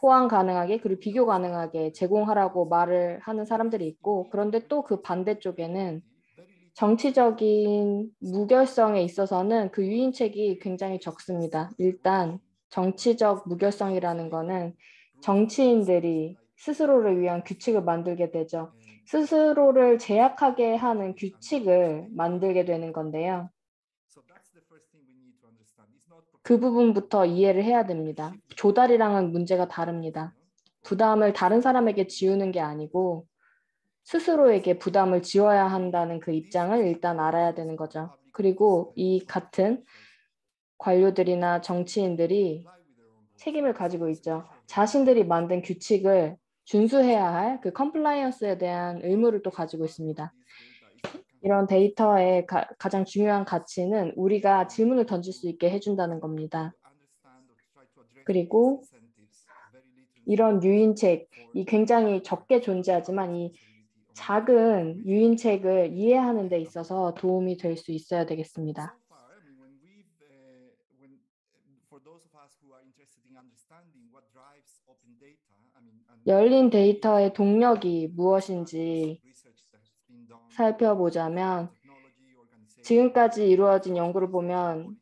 호환 가능하게 그리고 비교 가능하게 제공하라고 말을 하는 사람들이 있고, 그런데 또 그 반대쪽에는 정치적인 무결성에 있어서는 그 유인책이 굉장히 적습니다. 일단 정치적 무결성이라는 거는 정치인들이 스스로를 위한 규칙을 만들게 되죠. 스스로를 제약하게 하는 규칙을 만들게 되는 건데요. 그 부분부터 이해를 해야 됩니다. 조달이랑은 문제가 다릅니다. 부담을 다른 사람에게 지우는 게 아니고 스스로에게 부담을 지어야 한다는 그 입장을 일단 알아야 되는 거죠. 그리고 이 같은 관료들이나 정치인들이 책임을 가지고 있죠. 자신들이 만든 규칙을 준수해야 할 그 컴플라이언스에 대한 의무를 또 가지고 있습니다. 이런 데이터의 가장 중요한 가치는 우리가 질문을 던질 수 있게 해준다는 겁니다. 그리고 이런 유인책이 굉장히 적게 존재하지만 이 작은 유인책을 이해하는 데 있어서 도움이 될 수 있어야 되겠습니다. 열린 데이터의 동력이 무엇인지 살펴보자면 지금까지 이루어진 연구를 보면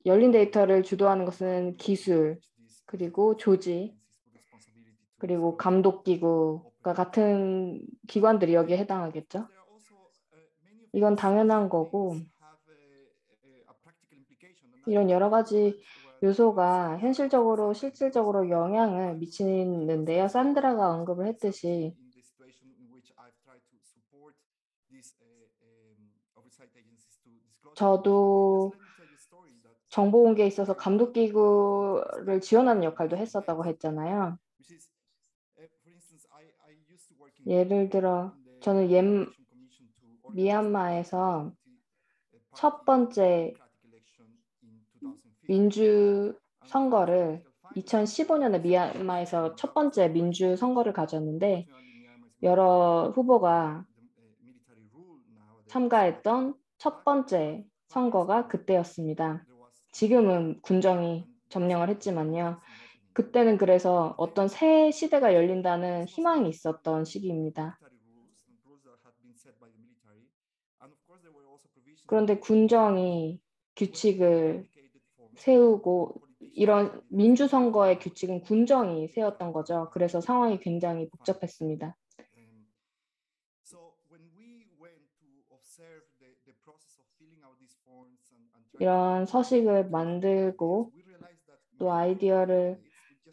열린 데이터를 주도하는 것은 기술, 그리고 조직, 그리고 감독기구가 같은 기관들이 여기에 해당하겠죠. 이건 당연한 거고 이런 여러 가지 요소가 현실적으로 실질적으로 영향을 미치는데요. 산드라가 언급을 했듯이 저도 정보 공개에 있어서 감독기구를 지원하는 역할도 했었다고 했잖아요. 예를 들어 저는 미얀마에서 첫 번째 민주 선거를 2015년에 미얀마에서 첫 번째 민주 선거를 가졌는데 여러 후보가 참가했던 첫 번째 선거가 그때였습니다. 지금은 군정이 점령을 했지만요. 그때는 그래서 어떤 새 시대가 열린다는 희망이 있었던 시기입니다. 그런데 군정이 규칙을 세우고 이런 민주선거의 규칙은 군정이 세웠던 거죠. 그래서 상황이 굉장히 복잡했습니다. 이런 서식을 만들고 또 아이디어를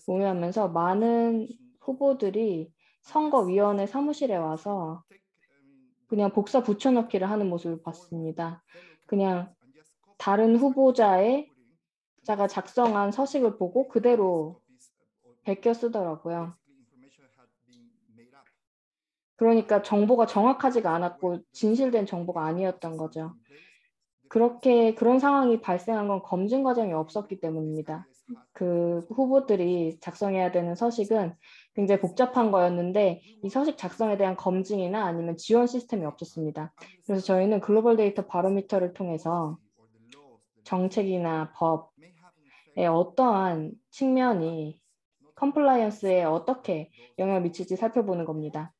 공유하면서 많은 후보들이 선거위원회 사무실에 와서 그냥 복사 붙여넣기를 하는 모습을 봤습니다. 그냥 다른 후보자가 작성한 서식을 보고 그대로 베껴 쓰더라고요. 그러니까 정보가 정확하지가 않았고 진실된 정보가 아니었던 거죠. 그런 상황이 발생한 건 검증 과정이 없었기 때문입니다. 그 후보들이 작성해야 되는 서식은 굉장히 복잡한 거였는데 이 서식 작성에 대한 검증이나 아니면 지원 시스템이 없었습니다. 그래서 저희는 글로벌 데이터 바로미터를 통해서 정책이나 법의 어떠한 측면이 컴플라이언스에 어떻게 영향을 미칠지 살펴보는 겁니다.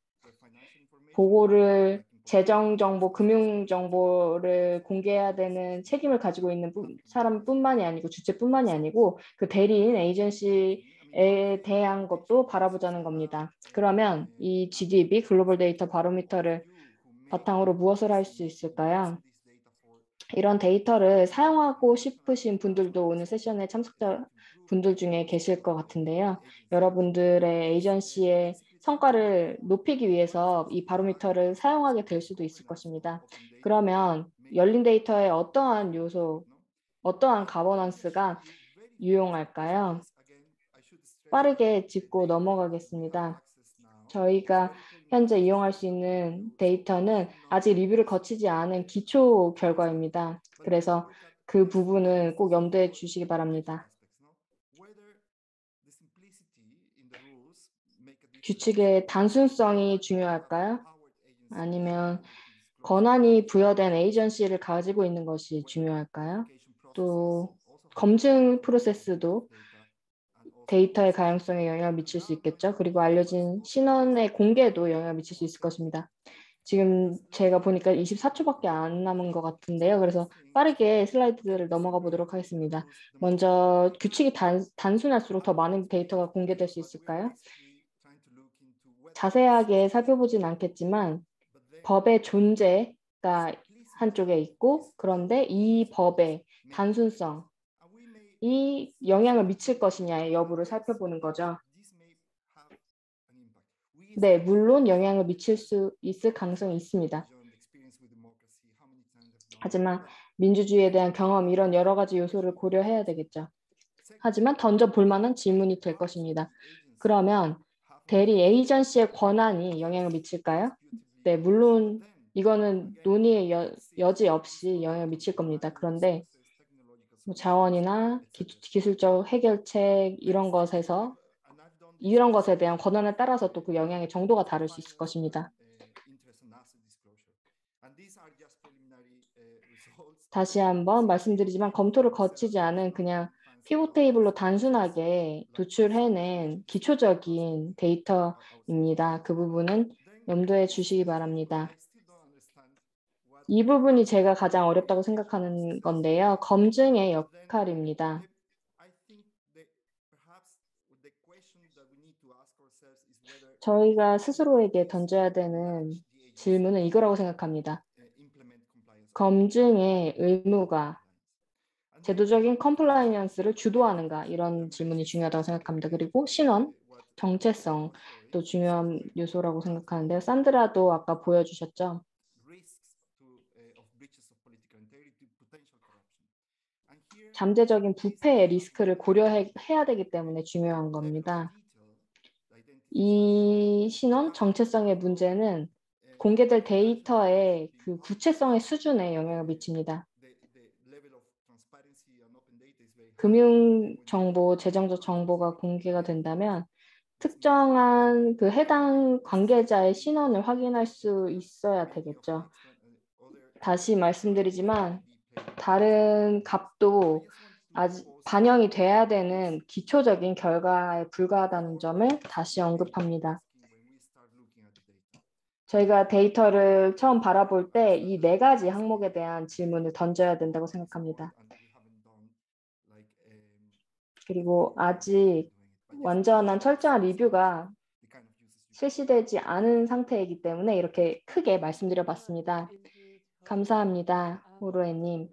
보고를 재정 정보, 금융 정보를 공개해야 되는 책임을 가지고 있는 사람뿐만이 아니고 주체뿐만이 아니고 그 대리인 에이전시에 대한 것도 바라보자는 겁니다. 그러면 이 GDB 글로벌 데이터 바로미터를 바탕으로 무엇을 할 수 있을까요? 이런 데이터를 사용하고 싶으신 분들도 오늘 세션에 참석자 분들 중에 계실 것 같은데요. 여러분들의 에이전시의 성과를 높이기 위해서 이 바로미터를 사용하게 될 수도 있을 것입니다. 그러면 열린 데이터의 어떠한 요소, 어떠한 가버넌스가 유용할까요? 빠르게 짚고 넘어가겠습니다. 저희가 현재 이용할 수 있는 데이터는 아직 리뷰를 거치지 않은 기초 결과입니다. 그래서 그 부분은 꼭 염두에 주시기 바랍니다. 규칙의 단순성이 중요할까요? 아니면 권한이 부여된 에이전시를 가지고 있는 것이 중요할까요? 또 검증 프로세스도 데이터의 가용성에 영향을 미칠 수 있겠죠. 그리고 알려진 신원의 공개도 영향을 미칠 수 있을 것입니다. 지금 제가 보니까 24초밖에 안 남은 것 같은데요. 그래서 빠르게 슬라이드들을 넘어가 보도록 하겠습니다. 먼저 규칙이 단순할수록 더 많은 데이터가 공개될 수 있을까요? 자세하게 살펴보진 않겠지만 법의 존재가 한쪽에 있고 그런데 이 법의 단순성 이 영향을 미칠 것이냐의 여부를 살펴보는 거죠. 네, 물론 영향을 미칠 수 있을 가능성이 있습니다. 하지만 민주주의에 대한 경험 이런 여러 가지 요소를 고려해야 되겠죠. 하지만 던져볼 만한 질문이 될 것입니다. 그러면 대리 에이전시의 권한이 영향을 미칠까요? 네, 물론 이거는 논의의 여지 없이 영향을 미칠 겁니다. 그런데 뭐 자원이나 기술적 해결책 이런 것에 대한 권한에 따라서 또 그 영향의 정도가 다를 수 있을 것입니다. 다시 한번 말씀드리지만 검토를 거치지 않은 그냥 피벗 테이블로 단순하게 도출해낸 기초적인 데이터입니다. 그 부분은 염두에 주시기 바랍니다. 이 부분이 제가 가장 어렵다고 생각하는 건데요. 검증의 역할입니다. 저희가 스스로에게 던져야 되는 질문은 이거라고 생각합니다. 검증의 의무가 제도적인 컴플라이언스를 주도하는가, 이런 질문이 중요하다고 생각합니다. 그리고 신원, 정체성도 중요한 요소라고 생각하는데요. 산드라도 아까 보여주셨죠. 잠재적인 부패의 리스크를 고려해야 되기 때문에 중요한 겁니다. 이 신원, 정체성의 문제는 공개될 데이터의 그 구체성의 수준에 영향을 미칩니다. 금융정보, 재정적 정보가 공개가 된다면 특정한 그 해당 관계자의 신원을 확인할 수 있어야 되겠죠. 다시 말씀드리지만 다른 값도 아직 반영이 돼야 되는 기초적인 결과에 불과하다는 점을 다시 언급합니다. 저희가 데이터를 처음 바라볼 때 이 4가지 항목에 대한 질문을 던져야 된다고 생각합니다. 그리고 아직 완전한 철저한 리뷰가 실시되지 않은 상태이기 때문에 이렇게 크게 말씀드려봤습니다. 감사합니다, 호로에님.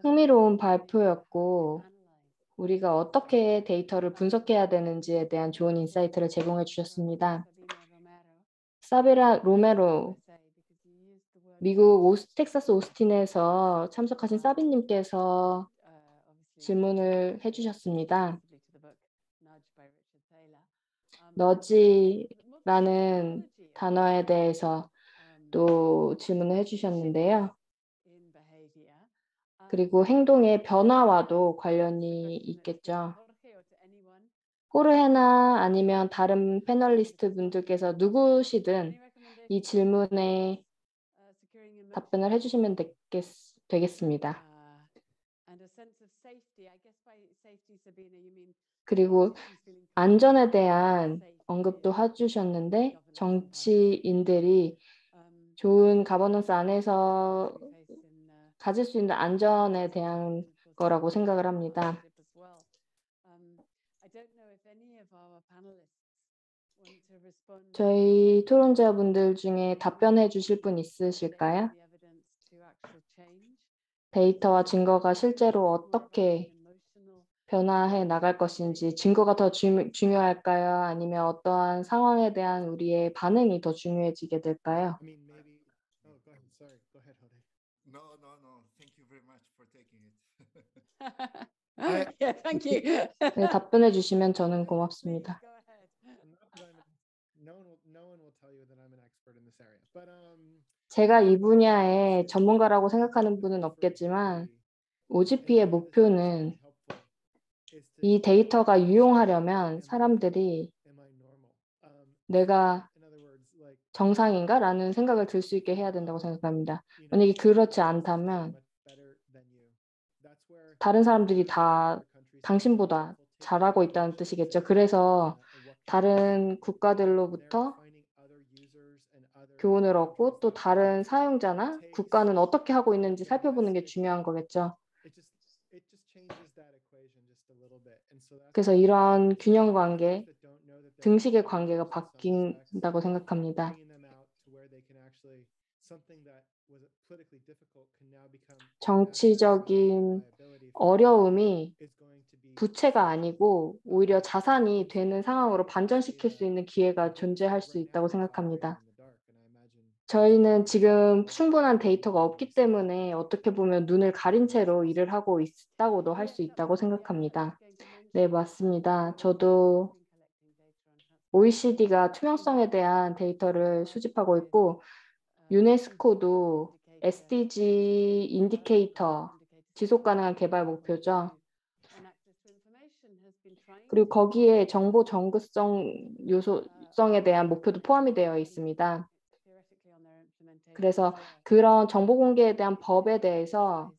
흥미로운 발표였고 우리가 어떻게 데이터를 분석해야 되는지에 대한 좋은 인사이트를 제공해 주셨습니다. 사베라 로메로, 미국 텍사스 오스틴에서 참석하신 사비님께서 질문을 해주셨습니다. 너지라는 단어에 대해서 또 질문을 해주셨는데요. 그리고 행동의 변화와도 관련이 있겠죠. 호르헤나 아니면 다른 패널리스트 분들께서 누구시든 이 질문에 답변을 해주시면 되겠습니다. 그리고 안전에 대한 언급도 해주셨는데 정치인들이 좋은 가버넌스 안에서 가질 수 있는 안전에 대한 거라고 생각을 합니다. 저희 토론자분들 중에 답변해 주실 분 있으실까요? 데이터와 증거가 실제로 어떻게 변화해 나갈 것인지, 증거가 더 중요할까요? 아니면 어떠한 상황에 대한 우리의 반응이 더 중요해지게 될까요? I mean, maybe. Oh, go ahead. Sorry. Go ahead, Jose. No. Thank you very much for taking it. Yeah, thank you. 네, 답변해 주시면 저는 고맙습니다. No one will tell you that I'm an expert in this area. But 제가 이 분야의 전문가라고 생각하는 분은 없겠지만 OGP의 목표는 이 데이터가 유용하려면 사람들이 내가 정상인가? 라는 생각을 들 수 있게 해야 된다고 생각합니다. 만약에 그렇지 않다면 다른 사람들이 다 당신보다 잘하고 있다는 뜻이겠죠. 그래서 다른 국가들로부터 교훈을 얻고 또 다른 사용자나 국가는 어떻게 하고 있는지 살펴보는 게 중요한 거겠죠. 그래서 이런 균형 관계, 등식의 관계가 바뀐다고 생각합니다. 정치적인 어려움이 부채가 아니고 오히려 자산이 되는 상황으로 반전시킬 수 있는 기회가 존재할 수 있다고 생각합니다. 저희는 지금 충분한 데이터가 없기 때문에 어떻게 보면 눈을 가린 채로 일을 하고 있다고도 할 수 있다고 생각합니다. 네, 맞습니다. 저도 OECD가 투명성에 대한 데이터를 수집하고 있고 유네스코도 SDG 인디케이터, 지속 가능한 개발 목표죠. 그리고 거기에 정보 정교성 요소성에 대한 목표도 포함이 되어 있습니다. 그래서 그런 정보 공개에 대한 법에 대해서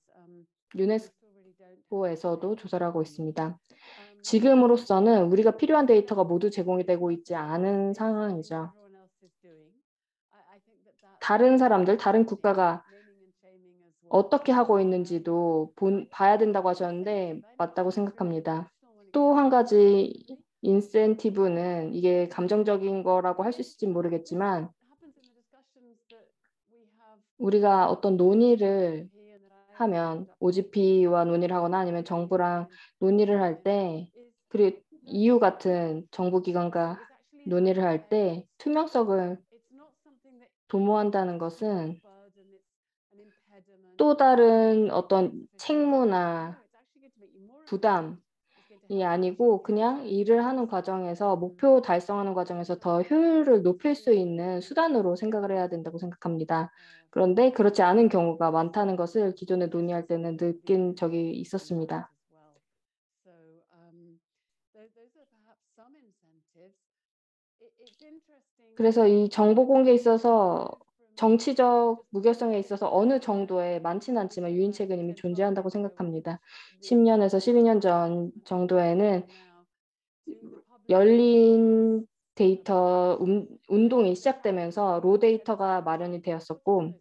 유네스코에서도 조사를 하고 있습니다. 지금으로서는 우리가 필요한 데이터가 모두 제공이 되고 있지 않은 상황이죠. 다른 사람들, 다른 국가가 어떻게 하고 있는지도 봐야 된다고 하셨는데 맞다고 생각합니다. 또 한 가지 인센티브는 이게 감정적인 거라고 할 수 있을지 모르겠지만 우리가 어떤 논의를 하면 OGP와 논의를 하거나 아니면 정부랑 논의를 할 때 그리고 EU 같은 정부기관과 논의를 할 때 투명성을 도모한다는 것은 또 다른 어떤 책무나 부담이 아니고 그냥 일을 하는 과정에서 목표 달성하는 과정에서 더 효율을 높일 수 있는 수단으로 생각을 해야 된다고 생각합니다. 그런데 그렇지 않은 경우가 많다는 것을 기존에 논의할 때는 느낀 적이 있었습니다. 그래서 이 정보 공개에 있어서 정치적 무결성에 있어서 어느 정도의 많지는 않지만 유인책은 이미 존재한다고 생각합니다. 10년에서 12년 전 정도에는 열린 데이터 운동이 시작되면서 로 데이터가 마련이 되었었고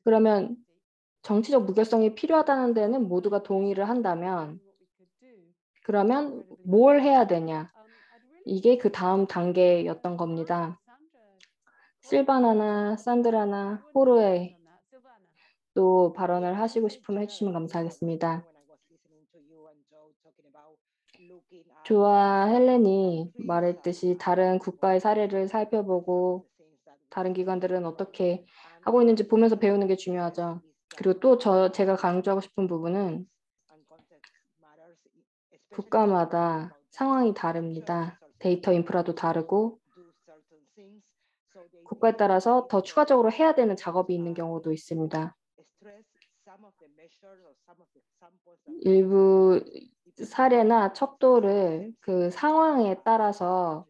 그러면 정치적 무결성이 필요하다는 데는 모두가 동의를 한다면 그러면 뭘 해야 되냐? 이게 그 다음 단계였던 겁니다. 실바나나 산드라나 호르에 또 발언을 하시고 싶으면 해주시면 감사하겠습니다. 조와 헬렌이 말했듯이 다른 국가의 사례를 살펴보고 다른 기관들은 어떻게 하고 있는지 보면서 배우는 게 중요하죠. 그리고 또 제가 강조하고 싶은 부분은 국가마다 상황이 다릅니다. 데이터 인프라도 다르고 국가에 따라서 더 추가적으로 해야 되는 작업이 있는 경우도 있습니다. 일부 사례나 척도를 그 상황에 따라서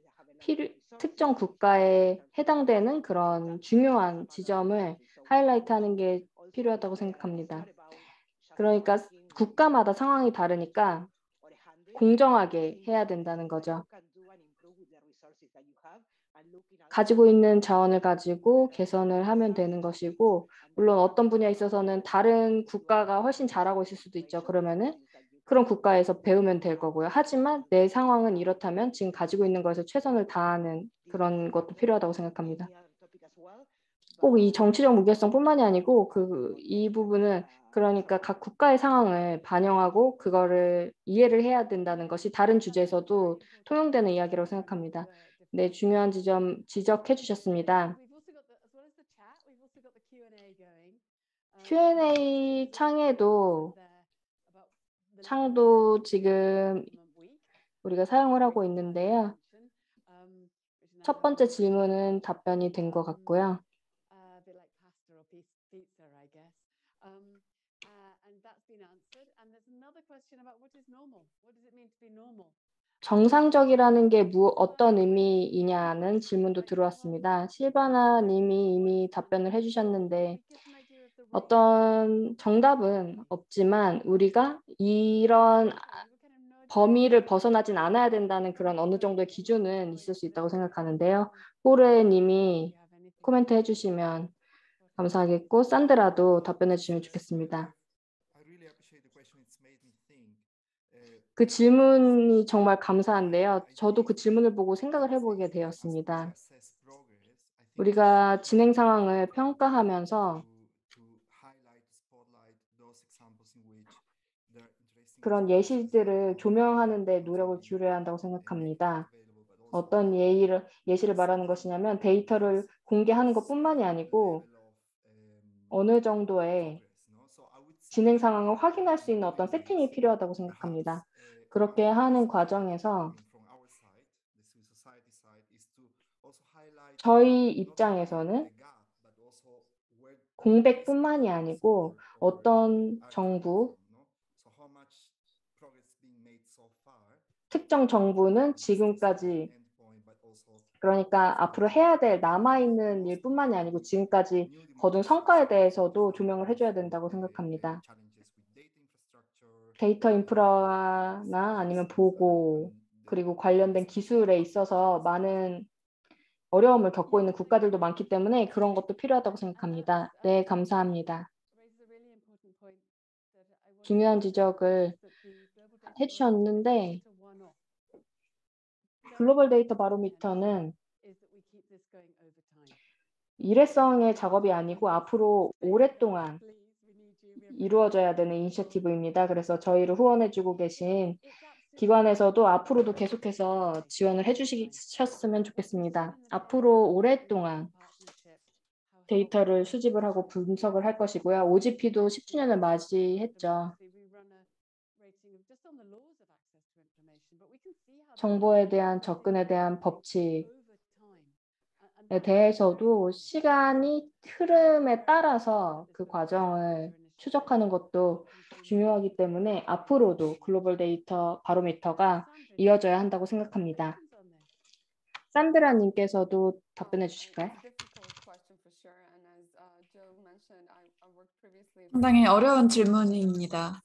특정 국가에 해당되는 그런 중요한 지점을 하이라이트하는 게 필요하다고 생각합니다. 그러니까 국가마다 상황이 다르니까 공정하게 해야 된다는 거죠. 가지고 있는 자원을 가지고 개선을 하면 되는 것이고 물론 어떤 분야에 있어서는 다른 국가가 훨씬 잘하고 있을 수도 있죠. 그러면은 그런 국가에서 배우면 될 거고요. 하지만 내 상황은 이렇다면 지금 가지고 있는 것에서 최선을 다하는 그런 것도 필요하다고 생각합니다. 꼭 이 정치적 무결성뿐만이 아니고 이 부분은 그러니까 각 국가의 상황을 반영하고 그거를 이해를 해야 된다는 것이 다른 주제에서도 통용되는 이야기라고 생각합니다. 네, 중요한 지점 지적해 주셨습니다. Q&A 창도 지금 우리가 사용을 하고 있는데요. 첫 번째 질문은 답변이 된 것 같고요. 정상적이라는 게 어떤 의미이냐는 질문도 들어왔습니다. 실바나 님이 이미 답변을 해주셨는데 어떤 정답은 없지만 우리가 이런 범위를 벗어나진 않아야 된다는 그런 어느 정도의 기준은 있을 수 있다고 생각하는데요. 호르에 님이 코멘트 해주시면 감사하겠고 산드라도 답변해 주시면 좋겠습니다. 그 질문이 정말 감사한데요. 저도 그 질문을 보고 생각을 해보게 되었습니다. 우리가 진행 상황을 평가하면서 그런 예시들을 조명하는 데 노력을 기울여야 한다고 생각합니다. 어떤 예시를 말하는 것이냐면 데이터를 공개하는 것뿐만이 아니고 어느 정도의 진행 상황을 확인할 수 있는 어떤 세팅이 필요하다고 생각합니다. 그렇게 하는 과정에서 저희 입장에서는 공백뿐만이 아니고 어떤 정부, 특정 정부는 지금까지 그러니까 앞으로 해야 될 남아있는 일뿐만이 아니고 지금까지 거둔 성과에 대해서도 조명을 해줘야 된다고 생각합니다. 데이터 인프라나 아니면 보고 그리고 관련된 기술에 있어서 많은 어려움을 겪고 있는 국가들도 많기 때문에 그런 것도 필요하다고 생각합니다. 네, 감사합니다. 중요한 지적을 해주셨는데 글로벌 데이터 바로미터는 일회성의 작업이 아니고 앞으로 오랫동안 이루어져야 되는 이니셔티브입니다. 그래서 저희를 후원해주고 계신 기관에서도 앞으로도 계속해서 지원을 해주셨으면 좋겠습니다. 앞으로 오랫동안 데이터를 수집을 하고 분석을 할 것이고요. OGP도 10주년을 맞이했죠. 정보에 대한 접근에 대한 법칙에 대해서도 시간이 흐름에 따라서 그 과정을 추적하는 것도 중요하기 때문에 앞으로도 글로벌 데이터 바로미터가 이어져야 한다고 생각합니다. 산드라님께서도 답변해 주실까요? 상당히 어려운 질문입니다.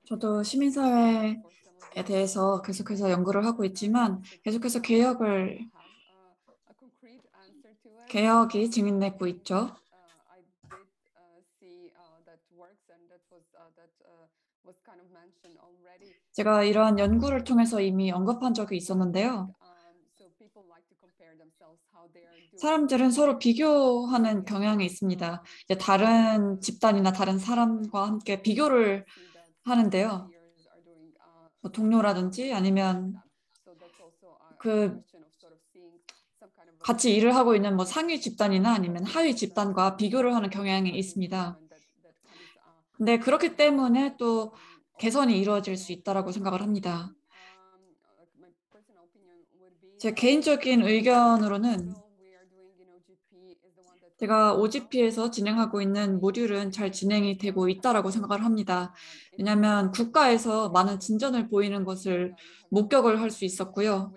저도 시민사회에 대해서 계속해서 연구를 하고 있지만 계속해서 개혁이 진행되고 있죠. 제가 이러한 연구를 통해서 이미 언급한 적이 있었는데요. 사람들은 서로 비교하는 경향이 있습니다. 이제 다른 집단이나 다른 사람과 함께 비교를 하는데요. 뭐 동료라든지 아니면 그 같이 일을 하고 있는 뭐 상위 집단이나 아니면 하위 집단과 비교를 하는 경향이 있습니다. 근데 그렇기 때문에 또 개선이 이루어질 수 있다고 생각을 합니다. 제 개인적인 의견으로는 제가 OGP에서 진행하고 있는 모듈은 잘 진행이 되고 있다고 생각을 합니다. 왜냐하면 국가에서 많은 진전을 보이는 것을 목격을 할 수 있었고요.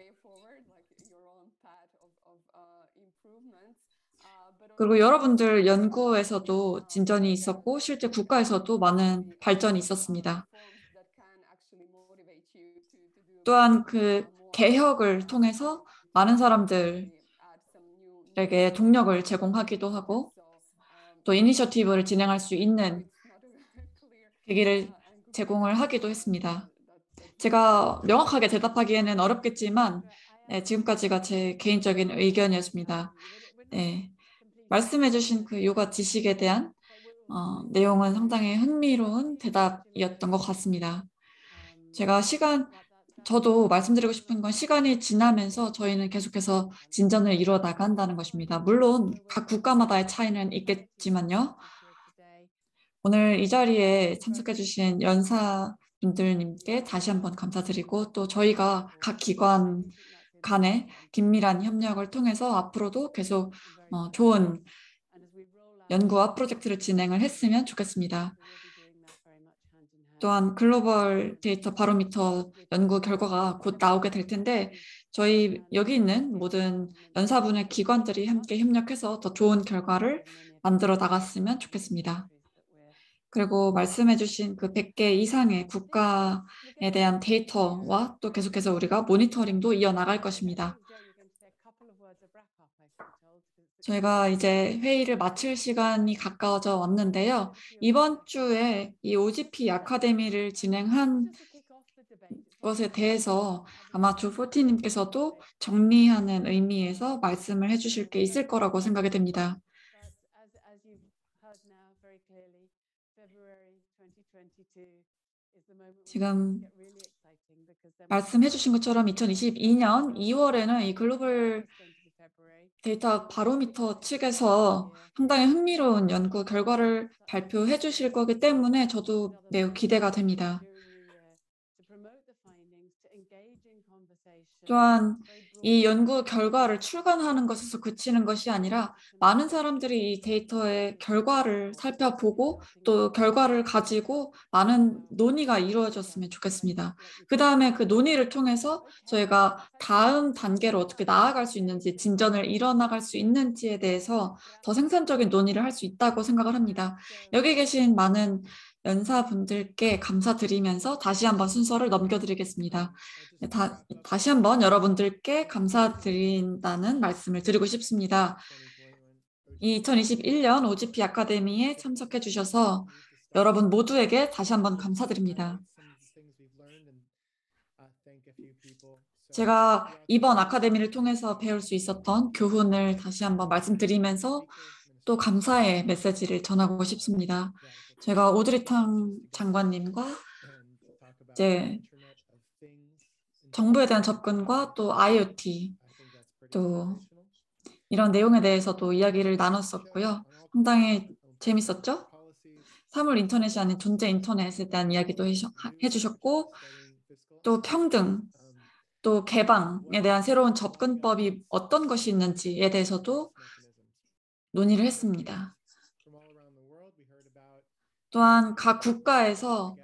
그리고 여러분들 연구에서도 진전이 있었고 실제 국가에서도 많은 발전이 있었습니다. 또한 그 개혁을 통해서 많은 사람들에게 동력을 제공하기도 하고 또 이니셔티브를 진행할 수 있는 계기를 제공을 하기도 했습니다. 제가 명확하게 대답하기에는 어렵겠지만 지금까지가 제 개인적인 의견이었습니다. 말씀해 주신 그 요가 지식에 대한 내용은 상당히 흥미로운 대답이었던 것 같습니다. 저도 말씀드리고 싶은 건 시간이 지나면서 저희는 계속해서 진전을 이루어 나간다는 것입니다. 물론 각 국가마다의 차이는 있겠지만요. 오늘 이 자리에 참석해 주신 연사분들님께 다시 한번 감사드리고 또 저희가 각 기관 간의 긴밀한 협력을 통해서 앞으로도 계속 좋은 연구와 프로젝트를 진행을 했으면 좋겠습니다. 또한 글로벌 데이터 바로미터 연구 결과가 곧 나오게 될 텐데 저희 여기 있는 모든 연사분의 기관들이 함께 협력해서 더 좋은 결과를 만들어 나갔으면 좋겠습니다. 그리고 말씀해 주신 그 100개 이상의 국가에 대한 데이터와 또 계속해서 우리가 모니터링도 이어나갈 것입니다. 저희가 이제 회의를 마칠 시간이 가까워져 왔는데요. 이번 주에 이 OGP 아카데미를 진행한 것에 대해서 아마 조 포티님께서도 정리하는 의미에서 말씀을 해주실 게 있을 거라고 생각이 됩니다. 지금 말씀해 주신 것처럼 2022년 2월에는 이 글로벌 데이터 바로미터 측에서 상당히 흥미로운 연구 결과를 발표해 주실 거기 때문에 저도 매우 기대가 됩니다. 또한 이 연구 결과를 출간하는 것에서 그치는 것이 아니라 많은 사람들이 이 데이터의 결과를 살펴보고 또 결과를 가지고 많은 논의가 이루어졌으면 좋겠습니다. 그 다음에 그 논의를 통해서 저희가 다음 단계로 어떻게 나아갈 수 있는지, 진전을 이뤄나갈 수 있는지에 대해서 더 생산적인 논의를 할 수 있다고 생각을 합니다. 여기 계신 많은 연사분들께 감사드리면서 다시 한번 순서를 넘겨드리겠습니다. 다시 한번 여러분들께 감사드린다는 말씀을 드리고 싶습니다. 2021년 OGP 아카데미에 참석해 주셔서 여러분 모두에게 다시 한번 감사드립니다. 제가 이번 아카데미를 통해서 배울 수 있었던 교훈을 다시 한번 말씀드리면서 또 감사의 메시지를 전하고 싶습니다. 제가 오드리탕 장관님과 이제 정부에 대한 접근과 또 IoT 또 이런 내용에 대해서도 이야기를 나눴었고요. 상당히 재밌었죠? 사물 인터넷이 아닌 존재 인터넷에 대한 이야기도 해주셨고 또 평등, 또 개방에 대한 새로운 접근법이 어떤 것이 있는지에 대해서도 논의를 했습니다. 또한 각 국가에서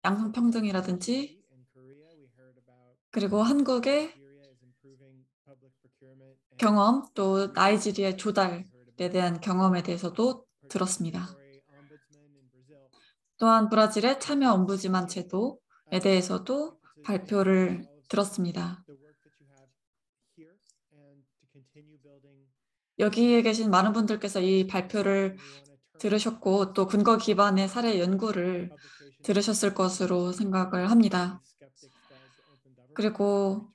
양성평등이라든지 그리고 한국의 경험, 또 나이지리아의 조달에 대한 경험에 대해서도 들었습니다. 또한 브라질의 참여 옴부즈만 제도에 대해서도 발표를 들었습니다. 여기에 계신 많은 분들께서 이 발표를 들으셨고 또 근거 기반의 사례 연구를 들으셨을 것으로 생각을 합니다. 그리고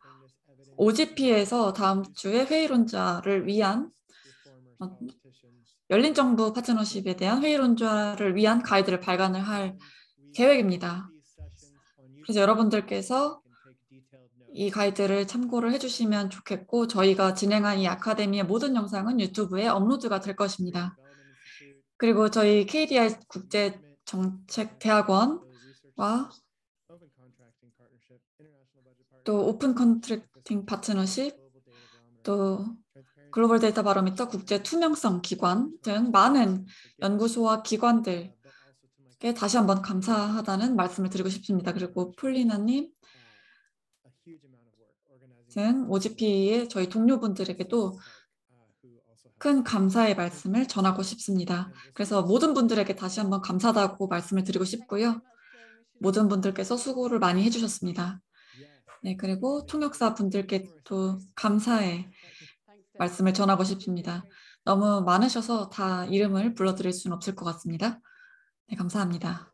OGP에서 다음 주에 회의론자를 위한 열린 정부 파트너십에 대한 회의론자를 위한 가이드를 발간을 할 계획입니다. 그래서 여러분들께서 이 가이드를 참고를 해주시면 좋겠고 저희가 진행한 이 아카데미의 모든 영상은 유튜브에 업로드가 될 것입니다. 그리고 저희 KDI 국제정책대학원과 또 오픈 컨트랙팅 파트너십, 또 글로벌 데이터 바로미터 국제 투명성 기관 등 많은 연구소와 기관들께 다시 한번 감사하다는 말씀을 드리고 싶습니다. 그리고 폴리나님 등 OGP의 저희 동료분들에게도 큰 감사의 말씀을 전하고 싶습니다. 그래서 모든 분들에게 다시 한번 감사하다고 말씀을 드리고 싶고요. 모든 분들께서 수고를 많이 해주셨습니다. 네, 그리고 통역사 분들께도 감사의 말씀을 전하고 싶습니다. 너무 많으셔서 다 이름을 불러드릴 수는 없을 것 같습니다. 네, 감사합니다.